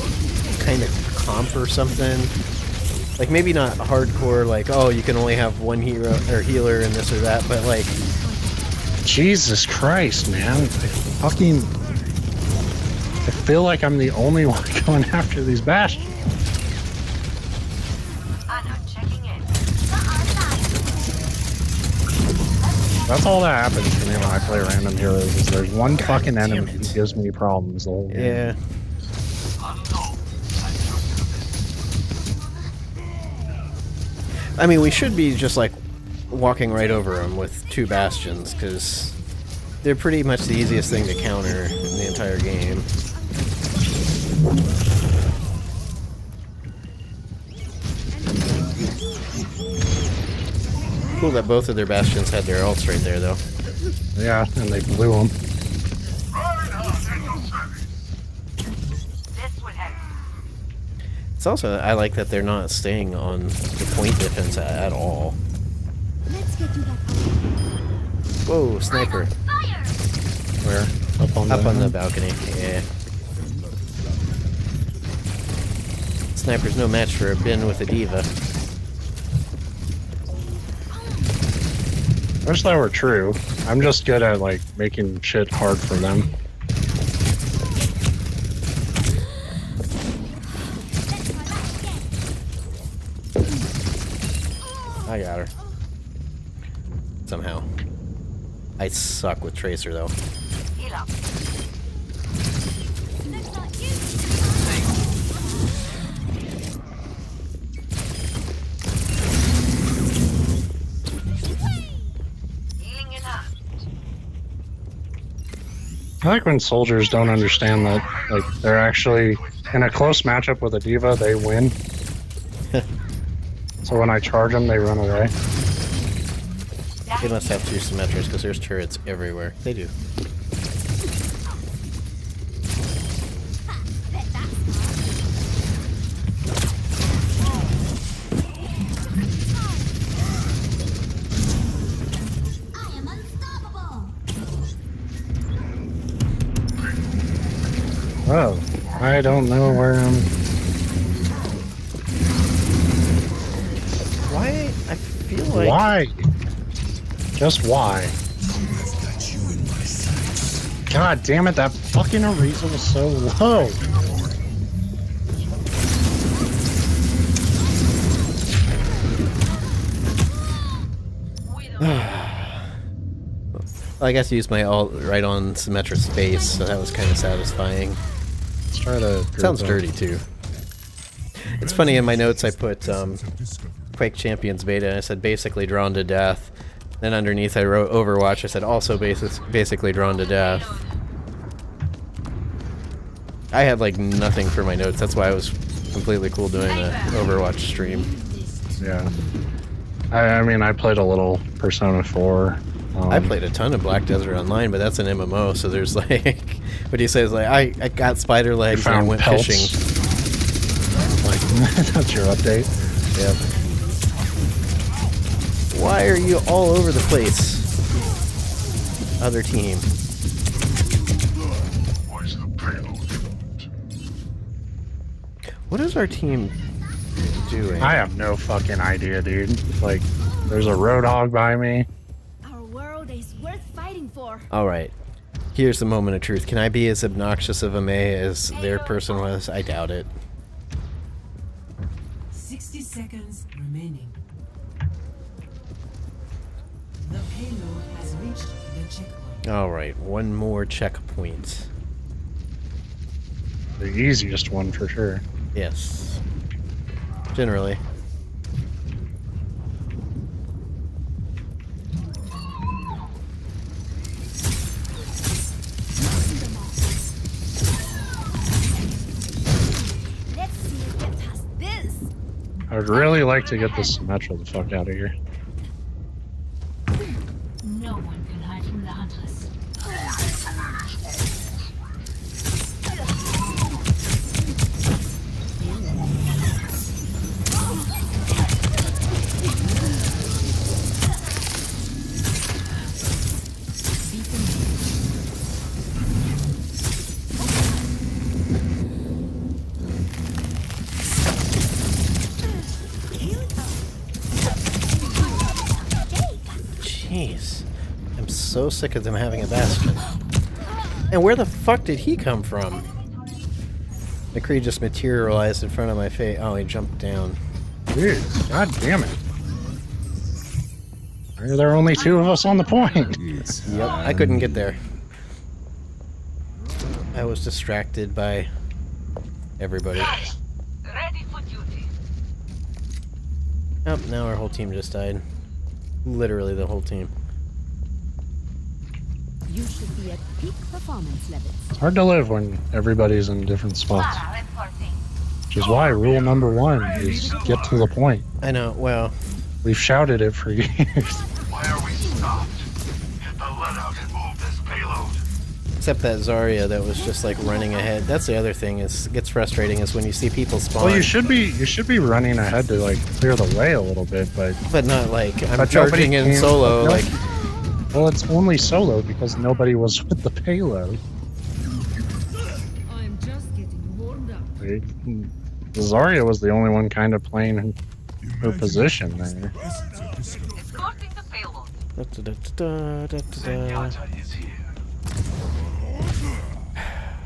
kind of comp or something. Like maybe not hardcore, like oh you can only have one hero or healer and this or that, but like Jesus Christ, man! I feel like I'm the only one going after these bastions. Anna checking in. That's all that happens to me when I play random heroes. Is there's one fucking enemy who gives me problems the whole game. yeah. I mean, we should be just like walking right over them with 2 bastions because they're pretty much the easiest thing to counter in the entire game. Cool that both of their bastions had their ults right there, though. Yeah, and they blew them. This will help. It's also, I like that they're not staying on the point defense at all. Let's get you that. Whoa, sniper. Fire! Where? Up on Up on the balcony, yeah. Sniper's no match for a bin with a diva. Wish that were true. I'm just good at like making shit hard for them. I got her. Somehow. I suck with Tracer though. Heal up. Healing enough. I like when soldiers don't understand that like they're actually in a close matchup with a diva, they win. So when I charge them, they run away. They must have two symmetries because there's turrets everywhere. They do. I am unstoppable. Oh, I don't know where I'm. Why? I feel like. Why? Just why? God damn it, that fucking Ariza was so low. I guess I used my ult right on Symmetra's face, so that was kind of satisfying. Let's try to. Sounds dirty too. It's funny, in my notes I put Discovered. Quake Champions beta, and I said basically drawn to death. Then underneath I wrote Overwatch, I said also basically drawn to death. I had like nothing for my notes, that's why I was completely cool doing the Overwatch stream. Yeah. I mean, I played a little Persona 4. I played a ton of Black Desert Online, but that's an MMO, so there's like, what do you say, is like, I got spider legs and I found went pelts. fishing. Like, that's your update. Yep. Why are you all over the place? Other team. Where's the payload? What is our team doing? I have no fucking idea, dude. Like, there's a Roadhog by me. Our world is worth fighting for. Alright. Here's the moment of truth. Can I be as obnoxious of a May as their person was? I doubt it. 60 seconds remaining. The payload has reached the checkpoint. Alright, one more checkpoint. The easiest one for sure. Yes. Generally. Let's see you get past this. I would really like to get this Symmetra the fuck out of here. No one can hide from the hunters. Jeez. I'm so sick of them having a Bastion. And where the fuck did he come from? McCree just materialized in front of my face. Oh, he jumped down. Dude, god damn it. Why are there only two of us on the point? Yep, I couldn't get there. I was distracted by everybody. Ready for duty. Oh, now our whole team just died. Literally the whole team. You should be at peak performance levels. It's hard to live when everybody's in different spots. Para reporting. Which is why rule number one is get to the point. I know, well, We've shouted it for years. Why are we stopped? Get the let out and move this payload. except that Zarya that was just like running ahead. That's the other thing is gets frustrating is when you see people spawn. Well, you should be running ahead to like clear the way a little bit, but not like I'm But charging nobody in can- solo. no- Like well, it's only solo because nobody was with the payload. I'm just getting warmed up. Right? Zarya was the only one kind of playing her position there. Essence of discovery. Escorting the payload. Zenyatta is here.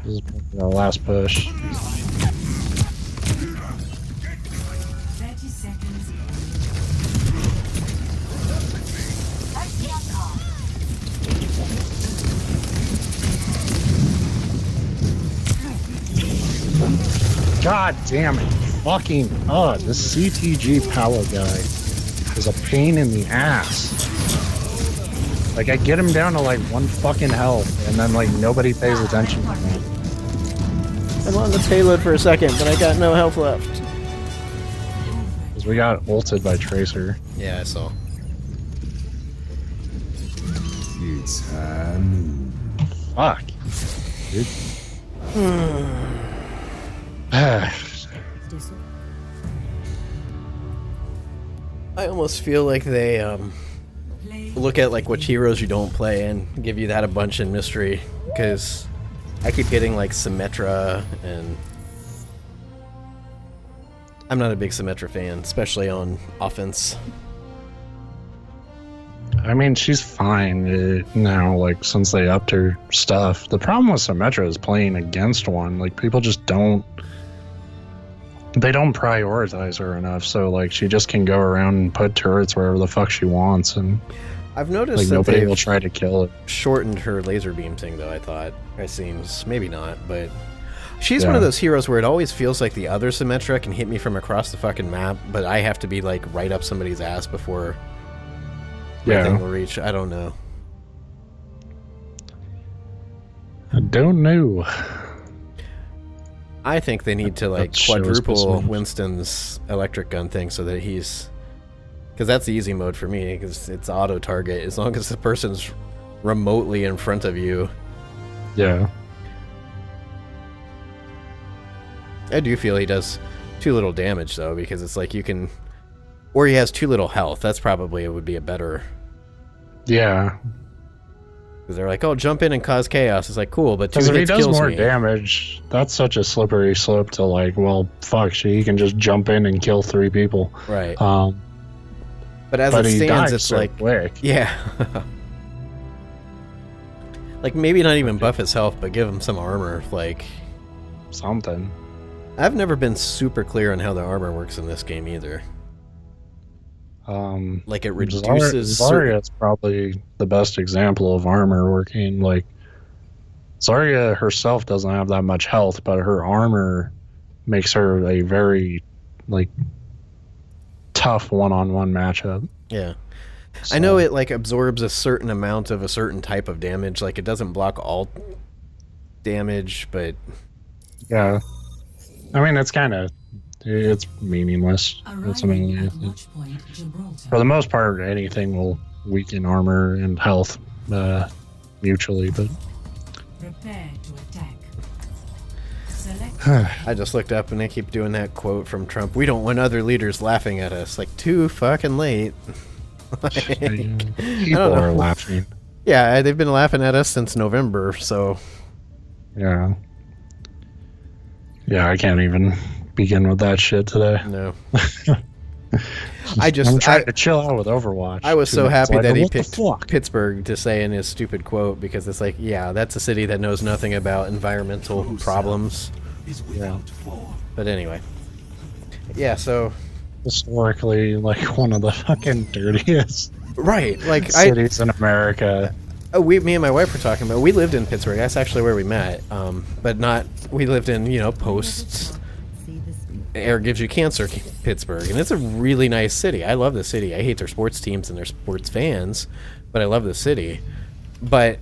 This is our last push. 30 seconds. God damn it. Fucking, this CTG power guy is a pain in the ass. Like, I get him down to like 1 fucking health, and then like nobody pays attention to me. I'm on the payload for a second, but I got no health left. Because we got ulted by Tracer. Yeah, I saw. It's high noon. Fuck. Dude. I almost feel like they look at like which heroes you don't play and give you that a bunch in mystery, because I keep getting like Symmetra, and I'm not a big Symmetra fan, especially on offense. I mean, she's fine now, like, since they upped her stuff. The problem with Symmetra is playing against one. Like, people just don't... They don't prioritize her enough, so, like, she just can go around and put turrets wherever the fuck she wants, and... I've noticed Like, that nobody they've will try to kill it. shortened her laser beam thing, though, I thought. It seems. Maybe not, but... She's Yeah. one of those heroes where it always feels like the other Symmetra can hit me from across the fucking map, but I have to be, like, right up somebody's ass before my thing will reach. I don't know. I don't know. I think they need to, like, That show is quadruple pissing me. Winston's electric gun thing so that he's... Because that's the easy mode for me, because it's auto-target. As long as the person's remotely in front of you. Yeah. I do feel he does too little damage, though, because it's like you can... Or he has too little health. That's probably would be a better... Yeah. Because they're like, oh, jump in and cause chaos. It's like, cool, but 2 Because if he hits does kills more me. damage, that's such a slippery slope to, like, well, fuck, he can just jump in and kill 3 people. Right. But But as it he stands, dies it's so like... quick. Yeah. Like, maybe not even buff his health, but give him some armor. Like, Something. I've never been super clear on how the armor works in this game either. Like, it reduces... Zarya's probably the best example of armor working. Like, Zarya herself doesn't have that much health, but her armor makes her a very, like, tough one-on-one matchup. Yeah. So, I know it, like, absorbs a certain amount of a certain type of damage. Like, it doesn't block all damage, but... Yeah. I mean, it's kind of... It's meaningless. It's Arriving mainly, at watch point Gibraltar. for the most part, anything will weaken armor and health mutually, but... Prepare to attack. Select I just looked up and they keep doing that quote from Trump. We don't want other leaders laughing at us. Like, too fucking late. Like, People know. are laughing. yeah, they've been laughing at us since November, so... Yeah. Yeah, I can't even begin with that shit today. No. I'm trying to chill out with Overwatch. I was so It's happy like, that he what the picked fuck? Pittsburgh to say in his stupid quote, because it's like, yeah, that's a city that knows nothing about environmental problems. Yeah. But anyway. Yeah, so... Historically, like, one of the fucking dirtiest Right, like, cities in America. me and my wife were talking about, we lived in Pittsburgh, that's actually where we met, but not, we lived in, post air gives you cancer Pittsburgh, and it's a really nice city. I love the city. I hate their sports teams and their sports fans, but I love the city. But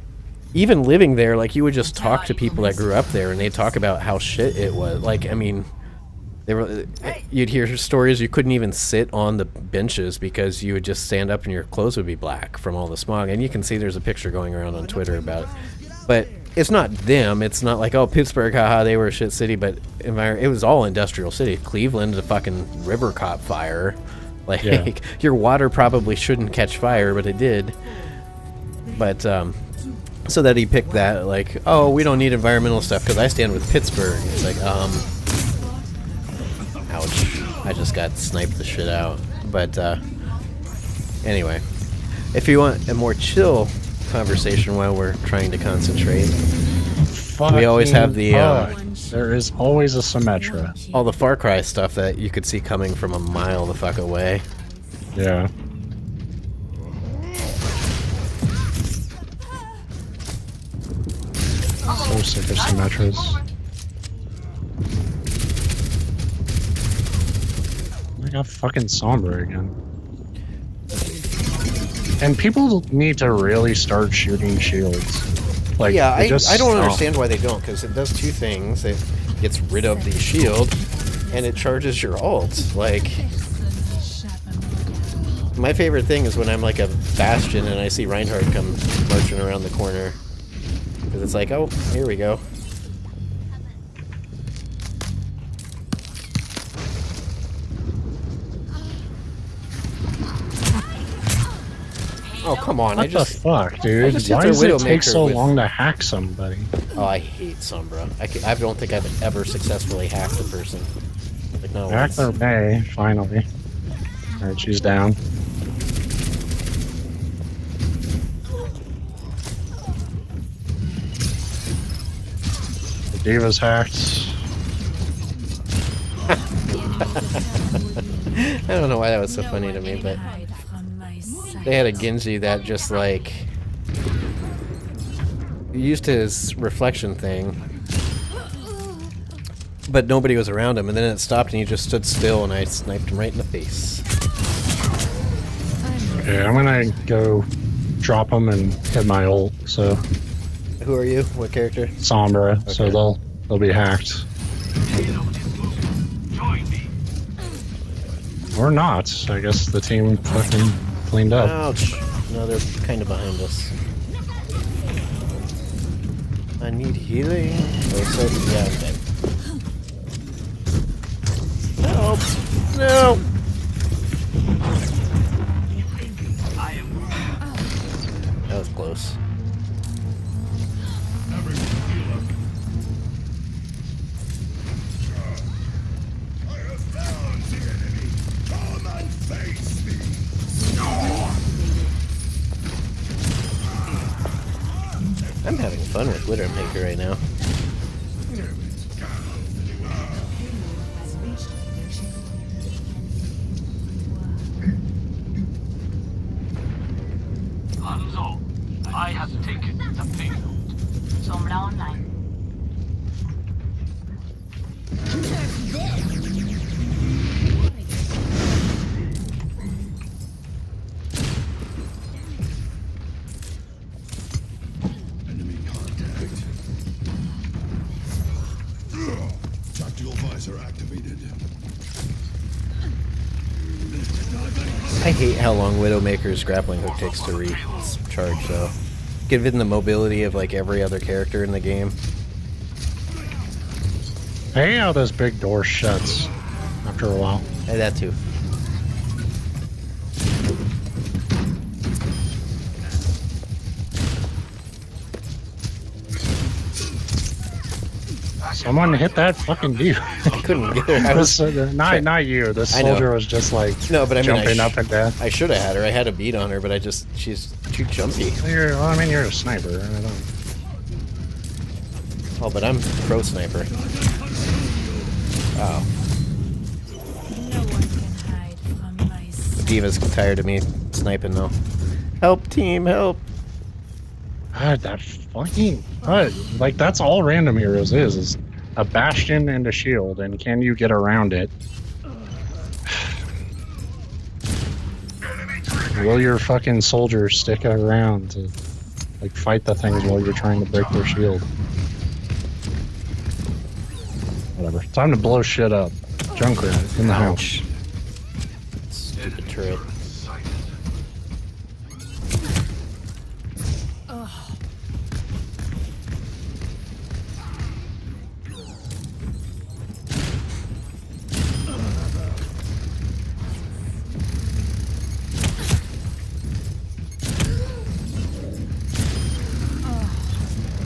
even living there, like, you would just talk to people that grew up there, and they'd talk about how shit it was. Like, I mean, you'd hear stories you couldn't even sit on the benches because you would just stand up and your clothes would be black from all the smog. And you can see there's a picture going around on Twitter about it. But it's not them. It's not like, oh, Pittsburgh, haha, they were a shit city. But it was all industrial city. Cleveland, a fucking river caught fire. Like, Yeah. your water probably shouldn't catch fire, but it did. But, so that he picked that, like, oh, we don't need environmental stuff because I stand with Pittsburgh. It's like, ouch. I just got sniped the shit out. But, anyway. If you want a more chill conversation while we're trying to concentrate, we always have the there is always a Symmetra. all the Far Cry stuff that you could see coming from a mile the fuck away. Yeah. So sick of Symmetras. I got fucking Sombra again. And people need to really start shooting shields. Like, Yeah, they I just don't stop. understand why they don't, because it does two things. It gets rid of the shield, and it charges your ult. Like, my favorite thing is when I'm like a Bastion and I see Reinhardt come marching around the corner. Because it's like, oh, here we go. Oh, come on. What the fuck, dude? just hit Why the does it Widowmaker take so with- long to hack somebody? Oh, I hate Sombra. I don't think I've ever successfully hacked a person. Like, no. Hack their May, finally. Alright, she's down. The Diva's hacked. I don't know why that was so funny to me, but they had a Genji that just like used his reflection thing, but nobody was around him, and then it stopped and he just stood still, and I sniped him right in the face. Okay, I'm gonna go drop them and hit my ult. So Who are you? What character? Sombra, so Okay. they'll be hacked. Payload is moving. Join me. Or not. I guess the team fucking cleaned up. Ouch! No, they're kind of behind us. I need healing. Oh, so yeah, I'm dead. Help! No! I am That was close. I'm having fun with Widowmaker right now. Has reached the checkpoint. Hanzo. I have taken the payload. Sombra online. Enemy contact. Tactical visor activated. I hate how long Widowmaker's grappling hook takes to recharge, though. Given the mobility of like every other character in the game. I hate how this big door shuts after a while. Hey, that too. Someone hit that fucking dude. I couldn't get her. I was not you. The I know. soldier was just like no, but I mean, jumping up and down. I should have had her. I had a beat on her, but she's too jumpy. Well, I mean, you're a sniper. I don't. Oh, but I'm pro sniper. Wow. No one can hide from my sight. Diva's tired of me sniping though. Help, team, help! God, that fucking like that's all random heroes is a bastion and a shield, and can you get around it? Will your fucking soldiers stick around to like fight the things while you're trying to break their shield? Whatever. Time to blow shit up. Junkrat in the house. Stupid turret.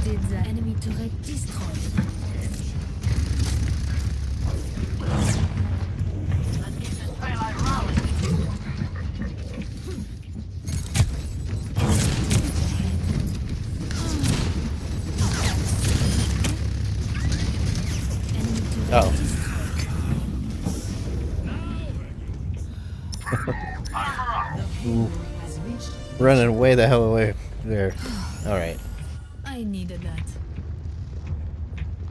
Did the enemy turret destroyed? Running way the hell away there. Alright. I needed that.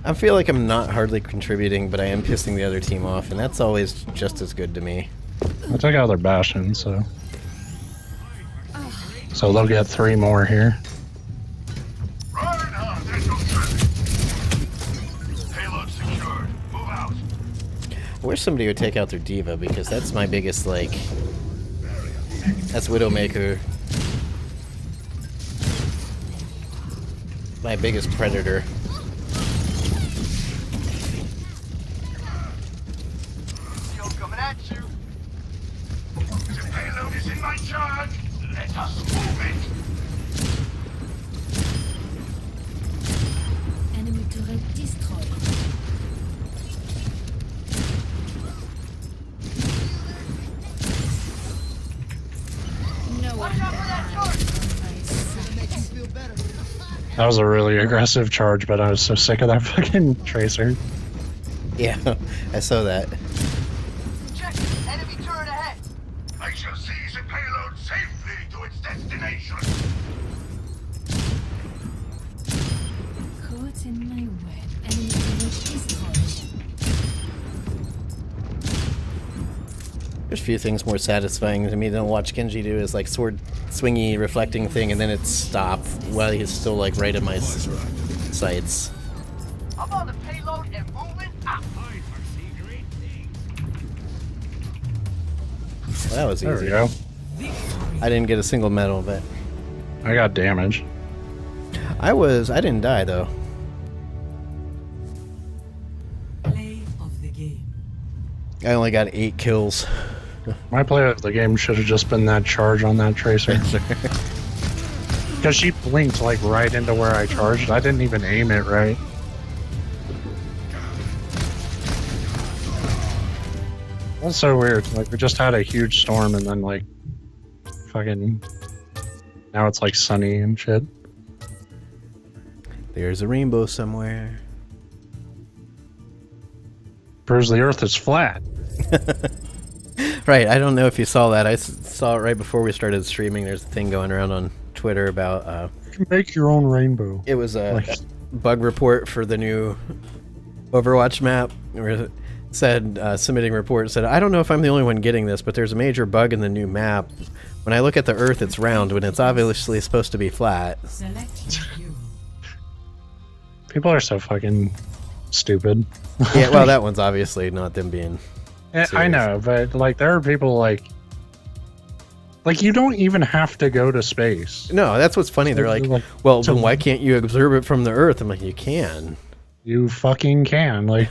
I feel like I'm not hardly contributing, but I am pissing the other team off, and that's always just as good to me. I took out their bastion, so they'll get 3 more here. Reinhardt at your service. Payload secured. Move out. I wish somebody would take out their diva, because that's my biggest, like... That's Widowmaker. My biggest predator. Shield coming at you. The payload is in my charge. Let us move it. Enemy turret destroyed. No one can hide from my sight. That was a really aggressive charge, but I was so sick of that fucking tracer. Yeah, I saw that. Check. Enemy turret ahead. I shall seize the payload safely to its destination. Caught in my web. Enemy turret destroyed. There's a few things more satisfying to me than watch Genji do is like sword swingy reflecting thing and then it stop while he's still like right in my sights. I'm on the payload and moving out. Well, that was There we easy. go. I didn't get a single medal, but I got damage. I didn't die though. Play of the game. I only got 8 kills. My play of the game should have just been that charge on that tracer. Because she blinked like right into where I charged. I didn't even aim it right. That's so weird. Like we just had a huge storm and then like fucking now it's like sunny and shit. There's a rainbow somewhere. Proves the earth is flat. Right, I don't know if you saw that. I saw it right before we started streaming. There's a thing going around on Twitter about You can make your own rainbow. it was a Like- bug report for the new Overwatch map. Where it said submitting report said, I don't know if I'm the only one getting this, but there's a major bug in the new map. When I look at the Earth, it's round when it's obviously supposed to be flat. Select hero. People are so fucking stupid. Yeah, well, that one's obviously not them being. I serious. know, but like there are people like you don't even have to go to space. No, that's what's funny. They're like, well, then why can't you observe it from the Earth? I'm like, you can. You fucking can. Like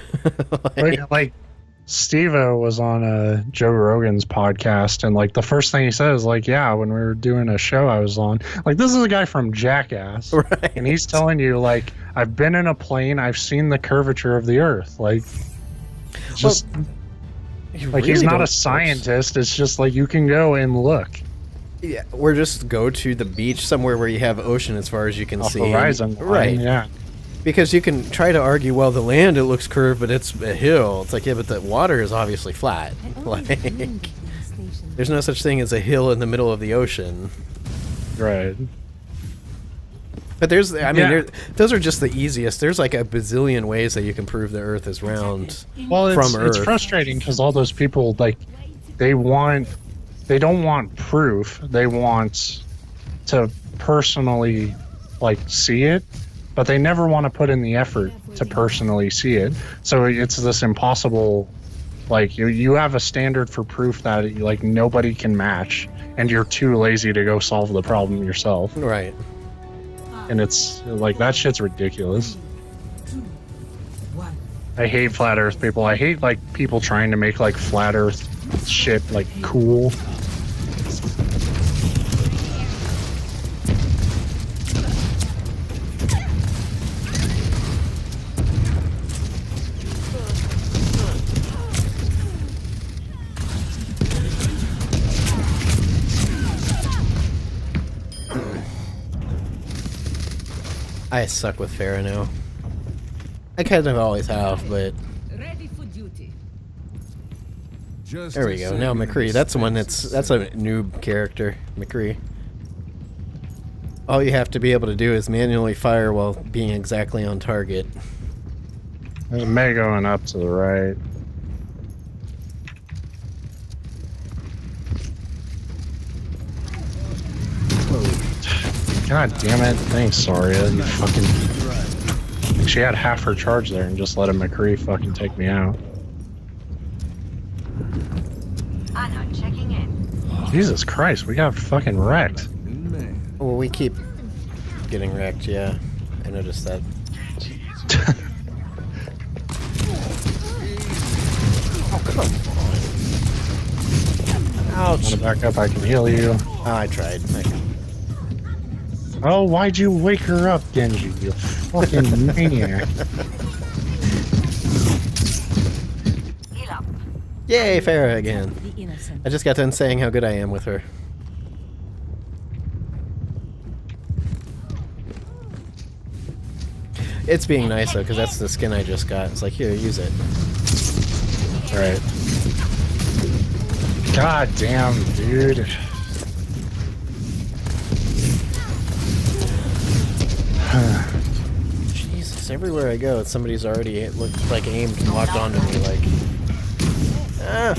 Steve-O was on Joe Rogan's podcast, and like the first thing he said is like, yeah, when we were doing a show I was on, like this is a guy from Jackass, Right. and he's telling you like, I've been in a plane, I've seen the curvature of the Earth, like just You like he's really not don't- a scientist. It's just like you can go and look. Yeah, or just go to the beach somewhere where you have ocean as far as you can A see. horizon line, Right. yeah. Because you can try to argue, well, the land, it looks curved, but it's a hill. It's like, yeah, but the water is obviously flat. Like, there's no such thing as a hill in the middle of the ocean. Right. But there's, I mean, Yeah. those are just the easiest. There's like a bazillion ways that you can prove the Earth is round. Well, it's From Earth. frustrating because all those people like they don't want proof. They want to personally like see it, but they never want to put in the effort to personally see it. So it's this impossible. Like you have a standard for proof that like nobody can match, and you're too lazy to go solve the problem yourself. Right. And it's like that shit's ridiculous. 2, 1. I hate flat Earth people. I hate like people trying to make like flat Earth shit like cool. I suck with Pharah now. I kind of always have, but Ready for duty. there we go. Now McCree. That's the one that's a noob character. McCree. All you have to be able to do is manually fire while being exactly on target. There's a May going up to the right. God damn it. Thanks, Soria. You fucking... She had half her charge there and just let a McCree fucking take me out. Anna checking in. Jesus Christ, we got fucking wrecked. Well, we keep getting wrecked, yeah. I noticed that. Oh, come on. Ouch. Want to back up? I can heal you. Oh, I tried. Oh, why'd you wake her up, Genji? You fucking maniac. Heal up. Yay, Farah again. The innocent. I just got done saying how good I am with her. It's being nice though, because that's the skin I just got. It's like, here, use it. Right. God damn, dude. Jesus, everywhere I go, somebody's already looked like aimed and locked onto me. Like, ah,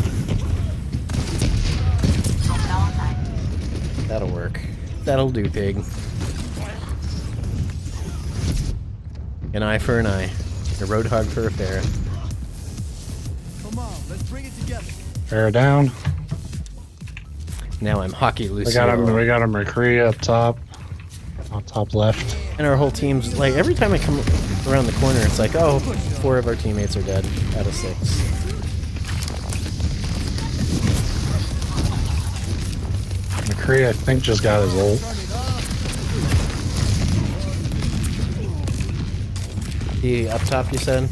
that'll work. That'll do, pig. An eye for an eye. A roadhog for a fair. Come on, let's bring it together. Bear down. Now I'm hockey We Lucio. got a McCree up top. On top left. And our whole team's like, every time I come around the corner, it's like, oh, 4 of our teammates are dead out of 6. McCree, I think, just got his ult. He up top, you said?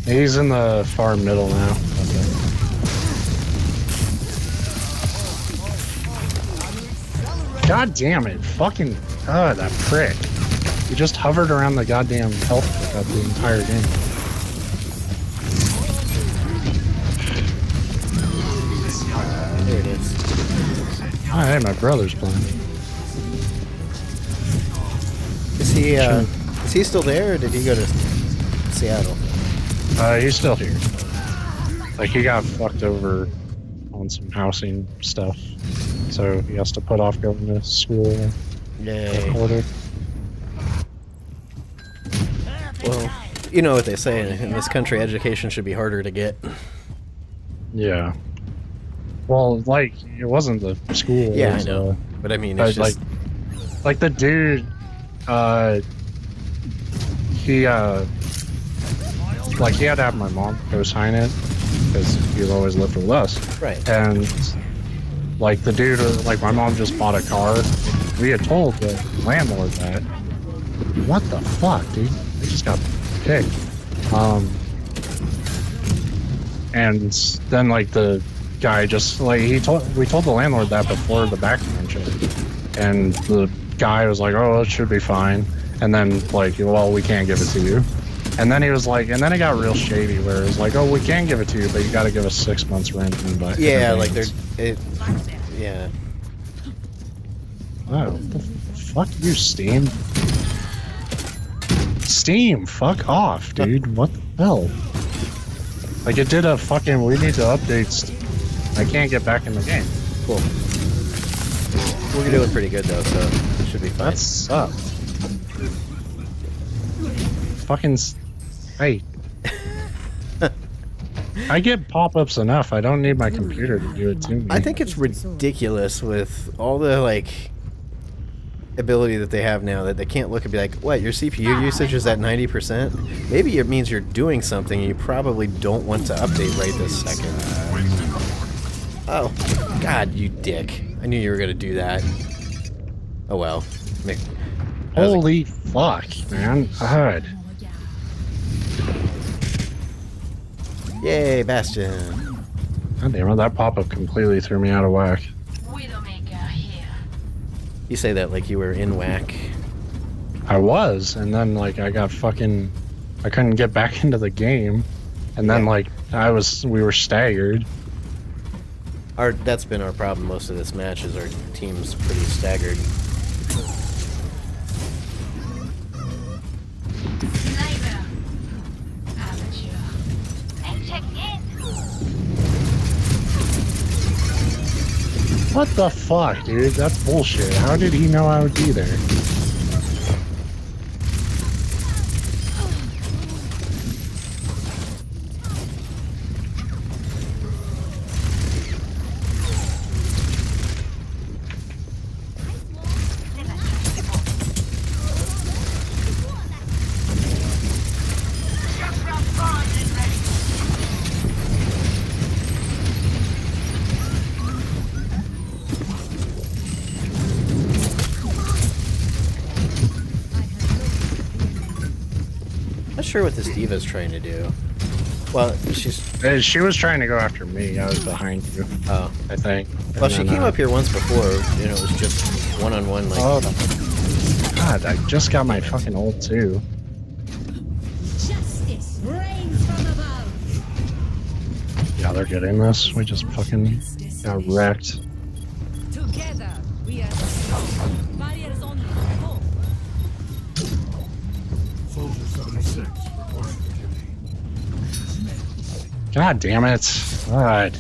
He's in the far middle now. God damn it. Fucking, that prick. He just hovered around the goddamn health pickup the entire game. There it is. Oh, hey, my brother's playing. Is he still there, or did he go to Seattle? He's still here. Like, he got fucked over on some housing stuff. So he has to put off going to school. Yay. Order. Well, you know what they say, in this country, education should be harder to get. Yeah. Well, like, it wasn't the school. Yeah, I so- know. But I mean, it's just... like the dude, he like he had to have my mom go sign it because he's always lived with us. Right. And like the dude, like my mom just bought a car. We had told the landlord that. What the fuck, dude? They just got picked. And then like the guy just like we told the landlord that before the background check, and the guy was like, "Oh, it should be fine." And then like, "Well, we can't give it to you." And then he was like, and then it got real shady where it was like, "Oh, we can give it to you, but you got to give us 6 months rent." And Yeah, like yeah. Oh, what the fuck you, Steam? Steam, fuck off, dude. What the hell? Like, it did a fucking, we need to update. I can't get back in the game. Cool. We're doing pretty good though, so it should be fine. That sucks. Fucking, hey. I get pop-ups enough. I don't need my computer to do it to me. I think it's ridiculous with all the like ability that they have now that they can't look and be like, what, your CPU usage is at 90%? Maybe it means you're doing something and you probably don't want to update right this second. Oh, God, you dick. I knew you were going to do that. Oh well. Holy fuck, man. God. Yay, Bastion. God damn it, that pop-up completely threw me out of whack. Widowmaker here. You say that like you were in whack. I was, and then like I got fucking, I couldn't get back into the game, and then Yeah. like we were staggered. That's been our problem most of this match is our team's pretty staggered. What the fuck, dude? That's bullshit. How did he know I would be there? Not sure what this diva's trying to do. Well, She was trying to go after me. I was behind you, oh. I think. Well, she came up here once before, and it was just one-on-one, like... Oh, God, I just got my fucking ult, too. Justice reigns from above. Yeah, they're getting this. We just fucking got wrecked. Together we are strong. Barriers on full. Soldier 76, reporting for duty. God damn it. God.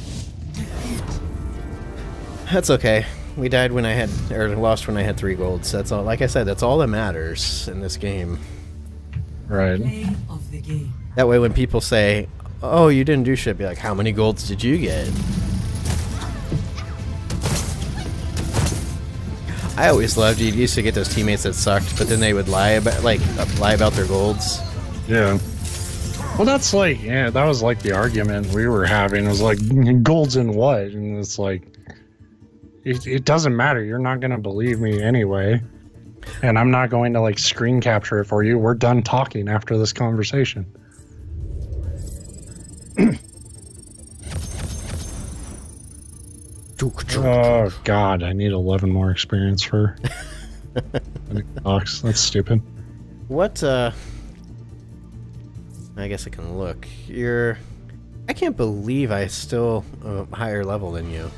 That's okay. We died when I had, or lost when I had 3 golds. That's all. Like I said, that's all that matters in this game. Right. Play of the game. That way when people say, oh, you didn't do shit, be like, how many golds did you get? I always loved you used to get those teammates that sucked, but then they would lie about their golds. Yeah. Well, that's like, yeah, that was like the argument we were having. It was like, gold's in what? And it's like, it doesn't matter. You're not going to believe me anyway. And I'm not going to like screen capture it for you. We're done talking after this conversation. Oh, God. I need 11 more experience for box. That's stupid. What, I guess I can look. I can't believe I still a higher level than you.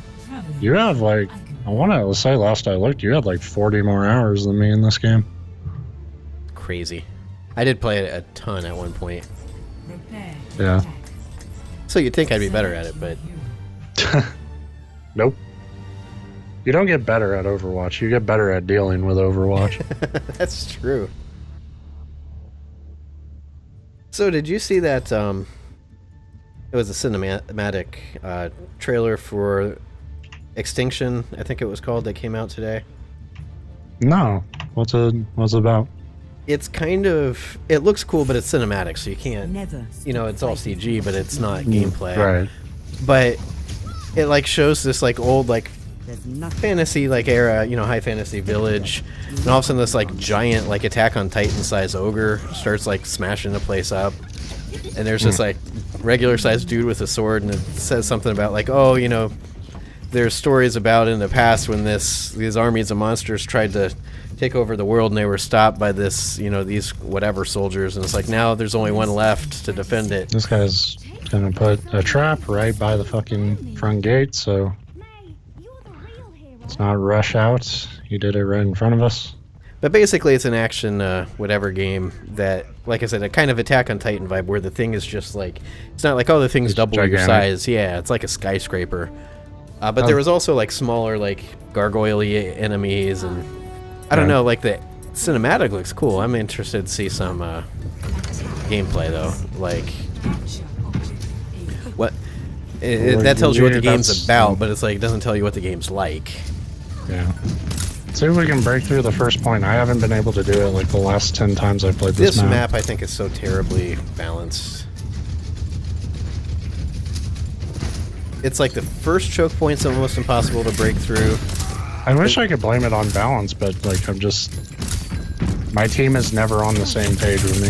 You have like, I want to say last I looked, you had like 40 more hours than me in this game. Crazy. I did play it a ton at one point. Prepare. Yeah. So you'd think I'd be better at it, but Nope. You don't get better at Overwatch. You get better at dealing with Overwatch. that's true. So did you see that it was a cinematic trailer for Extinction, I think it was called, that came out today? No. What's it about? It's kind of, it looks cool, but it's cinematic, so you can't, Never. it's all CG, but it's not gameplay. Right. But it like shows this like old like There's nothing. fantasy like era, high fantasy village, and all of a sudden this like giant like Attack on Titan size ogre starts like smashing the place up, and there's this like regular sized dude with a sword, and it says something about like, oh, there's stories about in the past when these armies of monsters tried to take over the world, and they were stopped by this, these whatever soldiers, and it's like now there's only one left to defend it. This guy's gonna put a trap right by the fucking front gate, so let's not rush out. He did it right in front of us. But basically, it's an action whatever game that, like I said, a kind of Attack on Titan vibe, where the thing is just like, it's not like, oh, the thing's It's double your gigantic. size. Yeah, it's like a skyscraper. But there was also like smaller, like gargoyle-y enemies, and I don't know, like the cinematic looks cool. I'm interested to see some gameplay though. Like, what? That tells you what the game's about, but it's like it doesn't tell you what the game's like. Yeah. See if we can break through the first point. I haven't been able to do it like the last 10 times I've played this map, I think, is so terribly balanced. It's like the first choke point's almost impossible to break through. I wish I could blame it on balance, but like my team is never on the same page with me.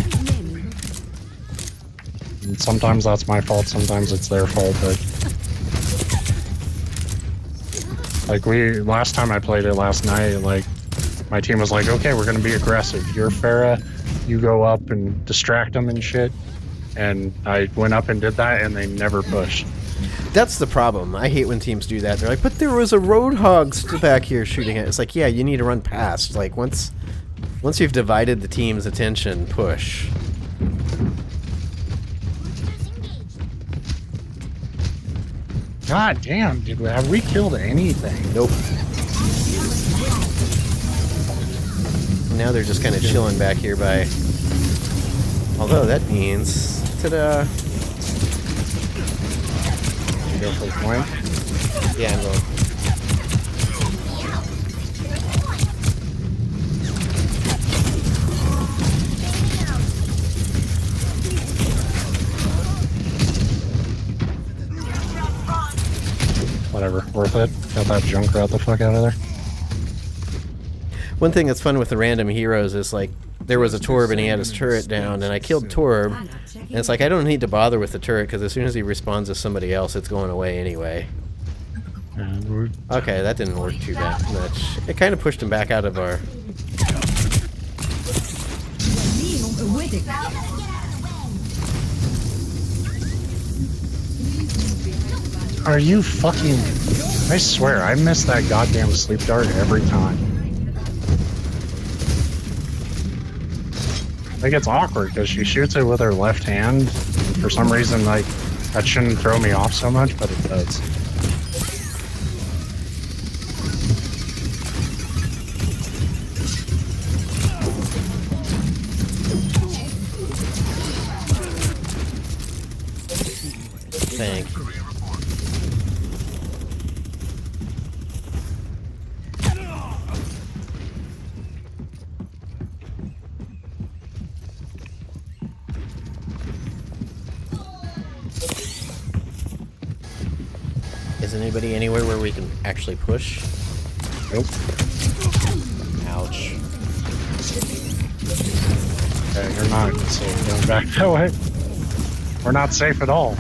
And sometimes that's my fault, sometimes it's their fault, but like last time I played it last night, like my team was like, okay, we're gonna be aggressive. You're Farah, you go up and distract them and shit. And I went up and did that, and they never pushed. That's the problem. I hate when teams do that. They're like, but there was a roadhog back here shooting it. It's like, yeah, you need to run past. Like, once you've divided the team's attention, push. God damn, dude, have we killed anything? Nope. Now they're just kind of chilling back here by... Although that means... Ta-da! You go for the point? Yeah, I'm going. Whatever, worth it. Got that Junkrat the fuck out of there. One thing that's fun with the random heroes is like there was a Torb and he had his turret down and I killed Torb and it's like I don't need to bother with the turret because as soon as he responds to somebody else it's going away anyway. Okay, that didn't work too bad much. It kind of pushed him back out of our... Are you fucking... I swear, I miss that goddamn sleep dart every time. Like, it's awkward, because she shoots it with her left hand. And for some reason, like, that shouldn't throw me off so much, but it does. Thank you. Is anybody anywhere where we can actually push? Nope. Ouch. Okay, you're not safe going back that way. We're not safe at all.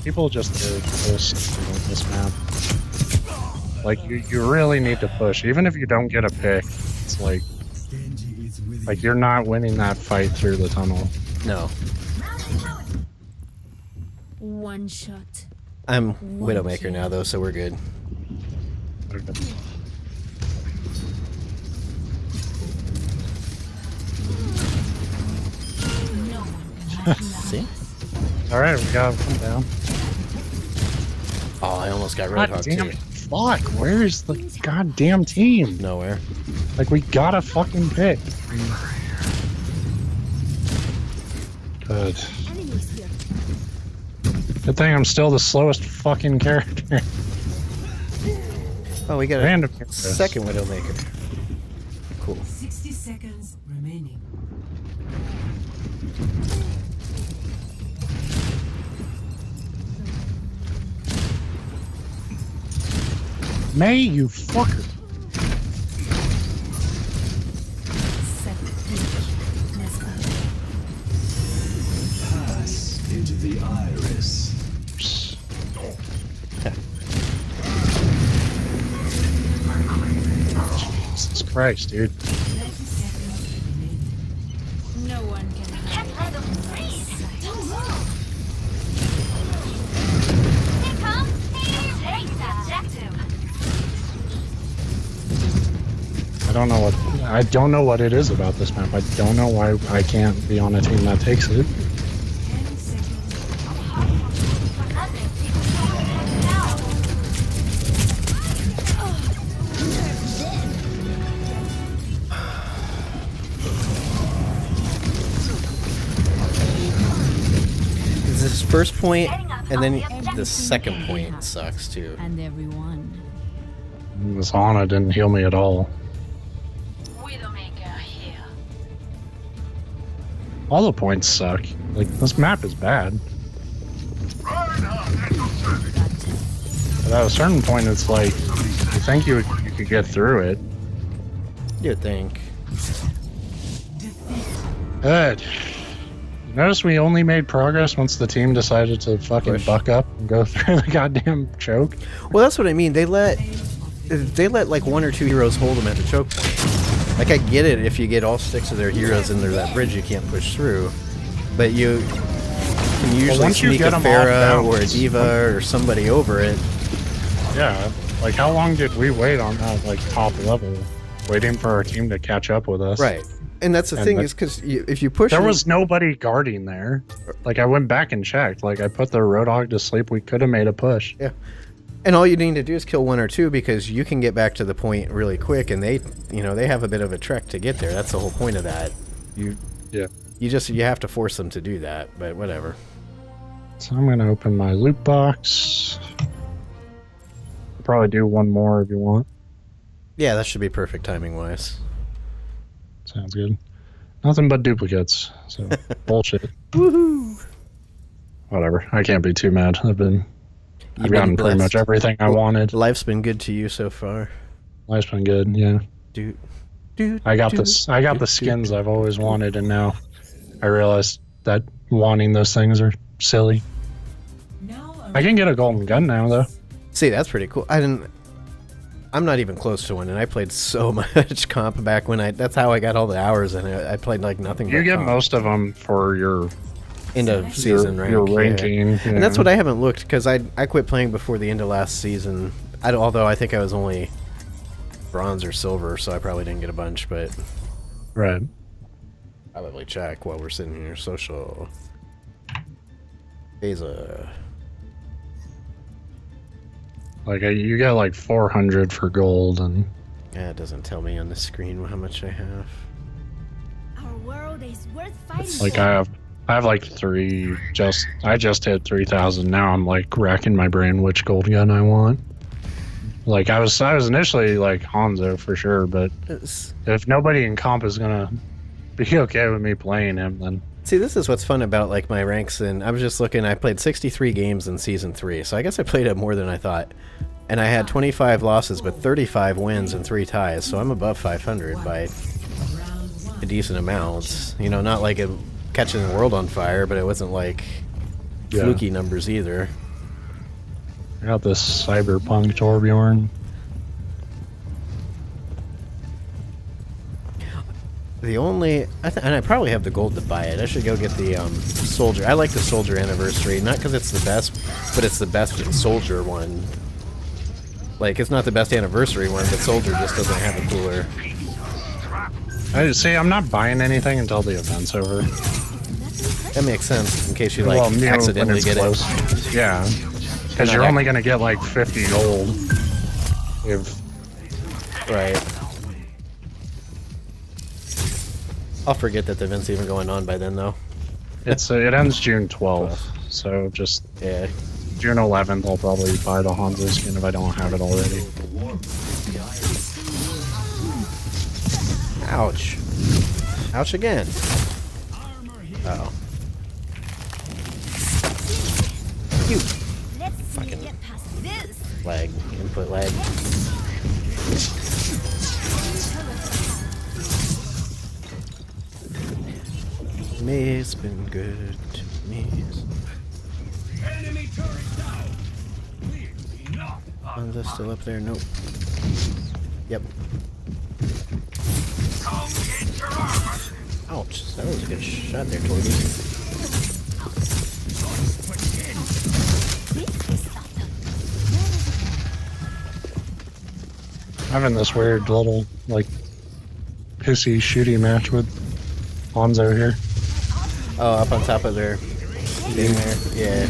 People just do this on this map. Like, you really need to push. Even if you don't get a pick, it's like you're not winning that fight through the tunnel. No. One shot. I'm Widowmaker now though, so we're good. See? Alright, we gotta come down. Oh, I almost got God Roadhog damn too. fuck, where's the goddamn team? Nowhere. Like, we got a fucking pick. Good. Good thing I'm still the slowest fucking character. Oh, we got a Random second Widowmaker. Cool. 60 seconds remaining. May, you fucker. Pass into the iris. Jesus Christ, dude. No one can Can't let them freeze. Here come. Take that objective. I don't know what it is about this map. I don't know why I can't be on a team that takes it. 10 seconds. This first point, and then the second point sucks too. and everyone. This Ana didn't heal me at all. Widowmaker here. All the points suck. Like, this map is bad. But at a certain point, it's like, you think you could get through it. You'd think. Good. Notice we only made progress once the team decided to fucking Push. buck up and go through the goddamn choke. Well, that's what I mean. They let like one or two heroes hold them at the choke point. Like I get it if you get all 6 of their heroes into that bridge, you can't push through. But you can usually once you sneak get a 'em off Pharah or a balance, Diva or somebody over it. Yeah, like how long did we wait on that like top level, waiting for our team to catch up with us? Right. And that's the And thing the- is because if you push, There them- was nobody guarding there. Like, I went back and checked. Like, I put the Roadhog to sleep. We could have made a push. yeah, and all you need to do is kill one or two because you can get back to the point really quick, and they have a bit of a trek to get there. That's the whole point of that. You have to force them to do that, but whatever. So I'm going to open my loot box. I'll probably do one more if you want. Yeah, that should be perfect timing wise. Sounds good. Nothing but duplicates. So, bullshit. Woohoo! Whatever. I can't be too mad. I've been gotten pretty much blessed. everything I wanted. Life's been good to you so far. Life's been good, yeah. Dude, I got the skins I've always wanted, and now I realize that wanting those things are silly. Now I can get a golden gun now, though. See, that's pretty cool. I'm not even close to one, and I played so much comp back when that's how I got all the hours in it. I played like nothing but You get comp. most of them for your End of season rank. your yeah. ranking. And that's what I haven't looked, because I quit playing before the end of last season. Although I think I was only bronze or silver, so I probably didn't get a bunch, but Right. probably check while we're sitting here. Social. Beza. Like, you get like 400 for gold, and Yeah, it doesn't tell me on the screen how much I have. Our world is worth fighting like for. I have like I just hit 3,000. Now I'm like racking my brain which gold gun I want. Like, I was initially like Hanzo for sure, but if nobody in comp is gonna be okay with me playing him, then See, this is what's fun about like my ranks, and I was just looking. I played 63 games in season 3, so I guess I played it more than I thought. And I had 25 losses, but 35 wins and 3 ties, so I'm above 500 by a decent amount. You know, not like it catching the world on fire, but it wasn't like Yeah. fluky numbers either. I got this cyberpunk Torbjorn. The only, and I probably have the gold to buy it. I should go get the soldier. I like the soldier anniversary, not because it's the best, but it's the best soldier one. Like, it's not the best anniversary one, but soldier just doesn't have a cooler. I'm not buying anything until the event's over. That makes sense in case you like Well, you know, when accidentally it's get close. it. Yeah, because you're only gonna get like 50 gold. If Right. I'll forget that the event's even going on by then, though. it ends June 12th, so just Yeah. June 11th, I'll probably buy the Hanzo skin if I don't have it already. Ouch. Ouch again. Uh-oh. You. Let's see Fucking- you get past this. Lag. Input lag. May's been good to me. Enemy turret down. Clear enough. Is that still up there? Nope. Yep. Come get your armor. Ouch. That was a good shot there, Torby. Having this weird little like pissy shooty match with Hanzo here. Oh, up on top of their thing there. Yeah.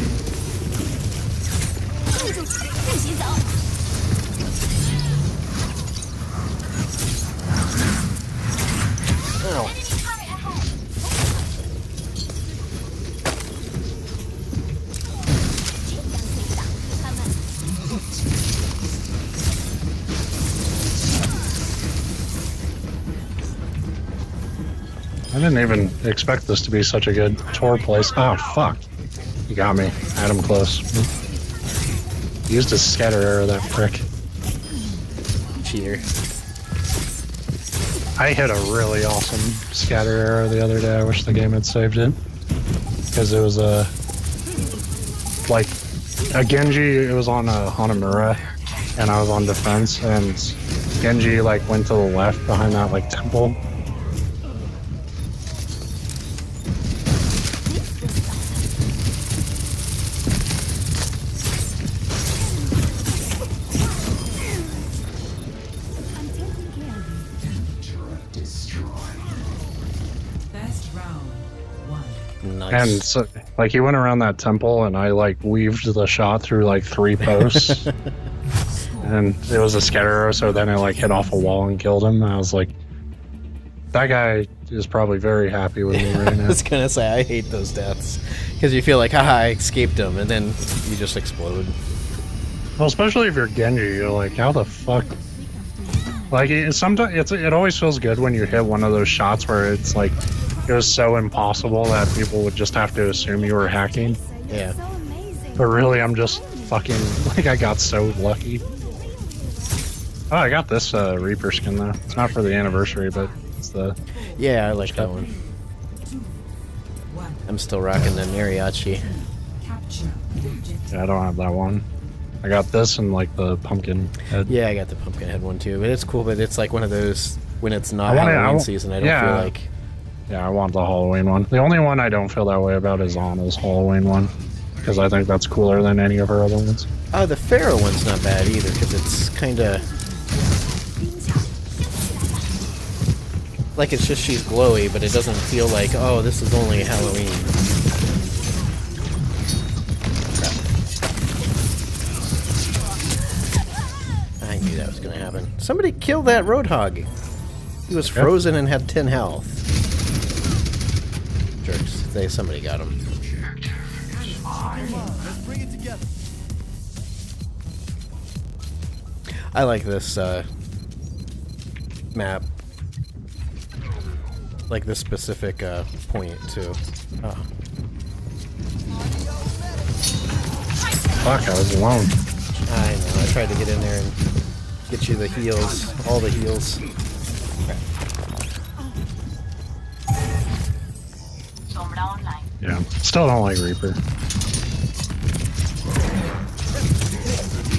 Ow. I didn't even expect this to be such a good tour place. Oh, fuck. You got me. I had him close. Used a scatter arrow, that prick. Cheater. I hit a really awesome scatter arrow the other day. I wish the game had saved it. Because it was like a Genji, it was on a Hanamura, and I was on defense, and Genji like went to the left behind that like temple. And so, like, he went around that temple, and I like weaved the shot through like 3 posts, and it was a scatter arrow. So then I like hit off a wall and killed him. I was like, that guy is probably very happy with me right I now. was gonna say I hate those deaths because you feel like, haha, I escaped him, and then you just explode. Well, especially if you're Genji, you're like, how the fuck? Like, sometimes it always feels good when you hit one of those shots where it's like it was so impossible that people would just have to assume you were hacking. Yeah. So amazing. But really, I'm just fucking like I got so lucky. Oh, I got this Reaper skin though. It's not for the anniversary, but it's the. Yeah, I like that one. I'm still rocking the mariachi. Capture the objective. Yeah, I don't have that one. I got this and like the pumpkin head. Yeah, I got the pumpkin head one too, but it's cool. But it's like one of those when it's not I want it- Halloween I want- season. I don't yeah. feel like. Yeah, I want the Halloween one. The only one I don't feel that way about is Anna's Halloween one, because I think that's cooler than any of her other ones. Oh, the Pharaoh one's not bad either because it's kind of like it's just she's glowy, but it doesn't feel like, oh, this is only Halloween. I knew that was gonna happen. Somebody kill that Roadhog. He was frozen and had 10 health. Jerks. Somebody got him. Let's bring it together. I like this map. Like this specific point too. Oh. Fuck, I was alone. I know. I tried to get in there and get you the heals, all the heals. Yeah, still don't like Reaper.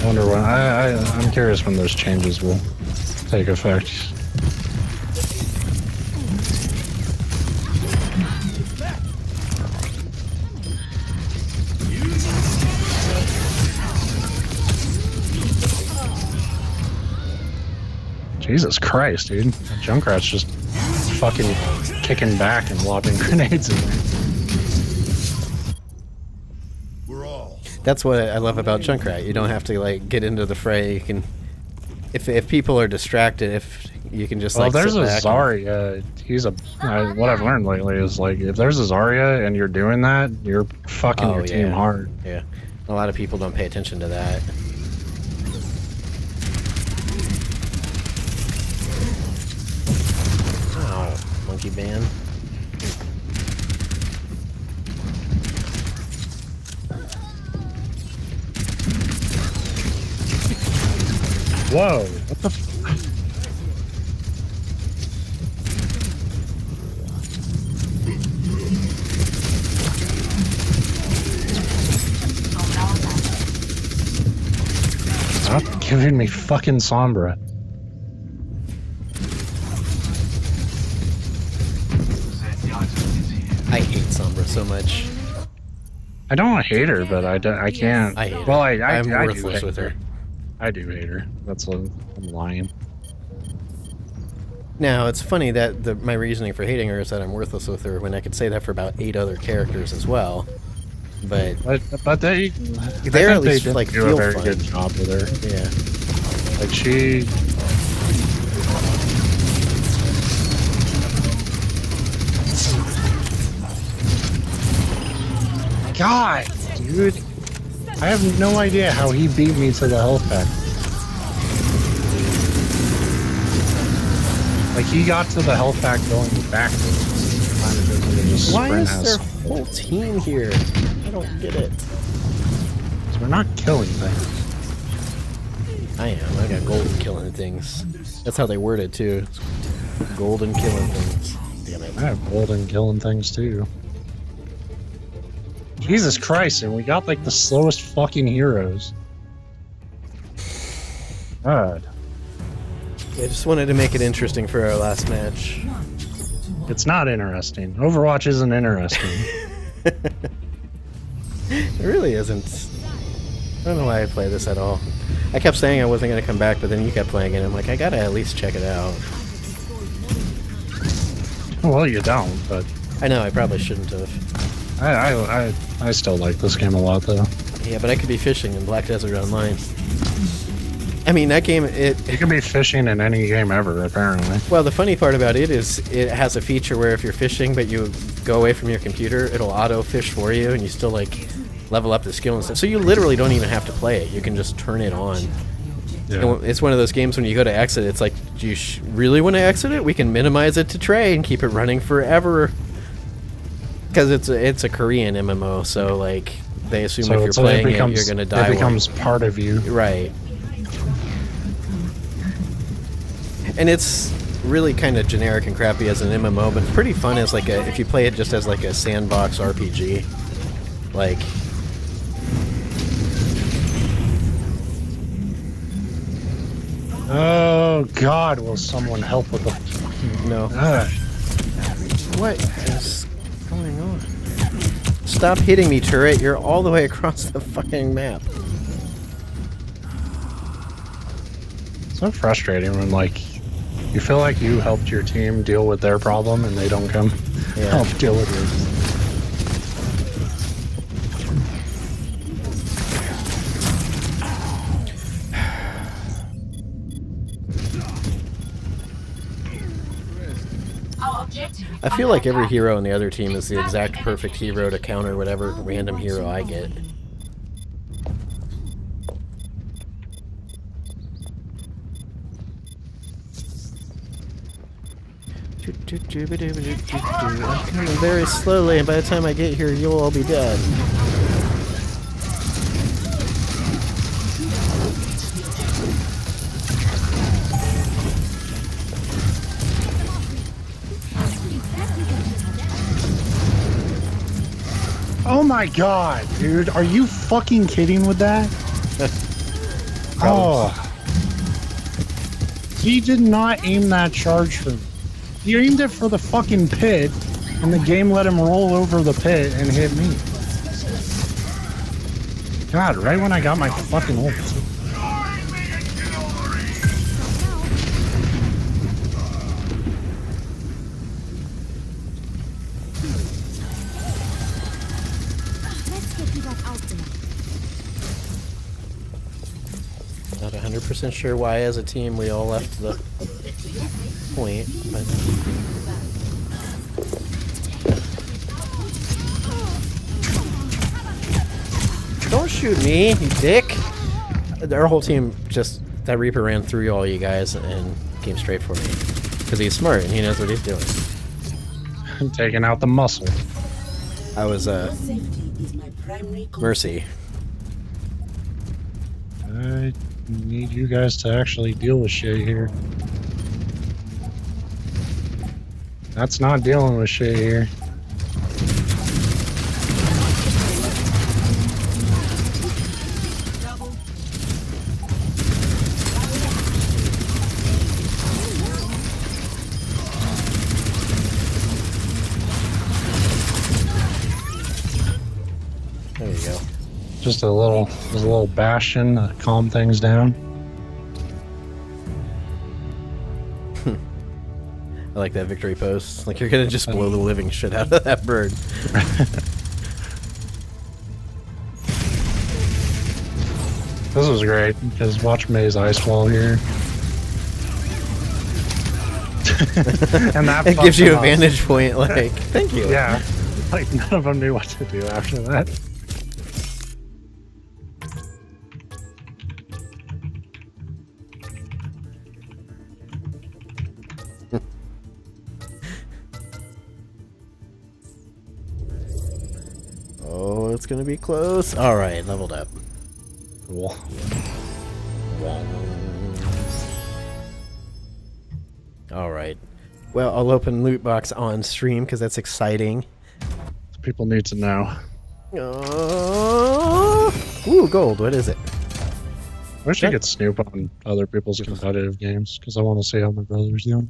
I wonder when. I'm curious when those changes will take effect. Jesus Christ, dude. Junkrat's just fucking kicking back and lobbing grenades in there. We're all. That's what I love about Junkrat. You don't have to like get into the fray. You can, if people are distracted, if you can just Well, like. there's sit a back Zarya. What I've learned lately is like if there's a Zarya and you're doing that, you're fucking your team hard. Yeah, a lot of people don't pay attention to that. Oh, monkey band. Whoa! What the? Stop giving me fucking Sombra. I hate Sombra so much. I don't hate her, but I can't. I hate her. Well, I'm do worthless hate with her. I do hate her. I'm lying. Now it's funny that my reasoning for hating her is that I'm worthless with her when I could say that for about 8 other characters as well. But But they they're at least did like do a feel very fun. good job with her. Yeah. Like she. God, dude. I have no idea how he beat me to the health pack. Like he got to the health pack going backwards. Why is their whole team here? I don't get it. We're not killing things. I am. I got golden killing things. That's how they word it too. Golden killing things. Damn it. I have golden killing things too. Jesus Christ, and we got like the slowest fucking heroes. God. I just wanted to make it interesting for our last match. It's not interesting. Overwatch isn't interesting. It really isn't. I don't know why I play this at all. I kept saying I wasn't going to come back, but then you kept playing it. I'm like, I gotta at least check it out. Well, you don't, but I know, I probably shouldn't have. I still like this game a lot though. Yeah, but I could be fishing in Black Desert Online. I mean, that game, You can be fishing in any game ever, apparently. well, the funny part about it is it has a feature where if you're fishing but you go away from your computer, it'll auto fish for you, and you still like level up the skill and stuff. So you literally don't even have to play it. You can just turn it on. Yeah. And it's one of those games when you go to exit, it's like, do you really want to exit it? We can minimize it to tray and keep it running forever. Because it's a Korean MMO, so like they assume if you're playing it, you're gonna die. It becomes part of you. Right. And it's really kind of generic and crappy as an MMO, but pretty fun as like if you play it just as like a sandbox RPG. Like, Oh God! Will someone help with the? no. Ah. What is going on? Stop hitting me, turret. You're all the way across the fucking map. So frustrating when like you feel like you helped your team deal with their problem and they don't come help deal with yours. I feel like every hero on the other team is the exact perfect hero to counter whatever random hero I get. I'm coming very slowly, and by the time I get here, you'll all be dead. Oh my God, dude! Are you fucking kidding with that? Oh, he did not aim that charge for me. He aimed it for the fucking pit, and the game let him roll over the pit and hit me. God, right when I got my fucking ult. Let's get you back out there. Not 100% sure why, as a team, we all left the point, but... Don't shoot me, you dick! Our whole team just... That Reaper ran through all you guys and came straight for me. Because he's smart and he knows what he's doing. I'm taking out the muscle. I was, Mercy. I need you guys to actually deal with shit here. That's not dealing with shit here. There you go. Just a little bastion to calm things down. I like that victory pose. Like you're gonna just blow the living shit out of that bird. This was great because watch May's ice wall here. And that It gives fucked you him a up. vantage point. Like, thank you. Yeah, like none of them knew what to do after that. Oh, it's gonna be close. All right, leveled up. Cool. All right. Well, I'll open loot box on stream because that's exciting. People need to know. Oh, ooh, gold. What is it? I wish I could snoop on other people's competitive games because I want to see how my brother's doing.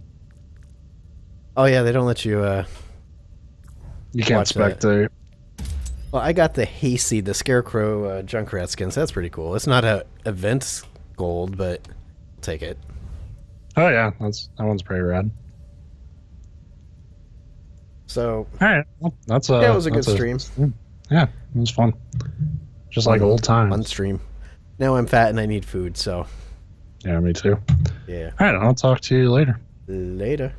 Oh yeah, they don't let you. You can't Watch that. spectate. Well, I got the Hayseed, the Scarecrow Junkrat skin, so that's pretty cool. It's not a event gold, but I'll take it. Oh yeah, that one's pretty rad. So All right. Well, that's a. Yeah, it was a good that's stream. Yeah, it was fun. Just like old times. Fun stream. Now I'm fat and I need food, so Yeah, me too. yeah. All right. I'll talk to you later. Later.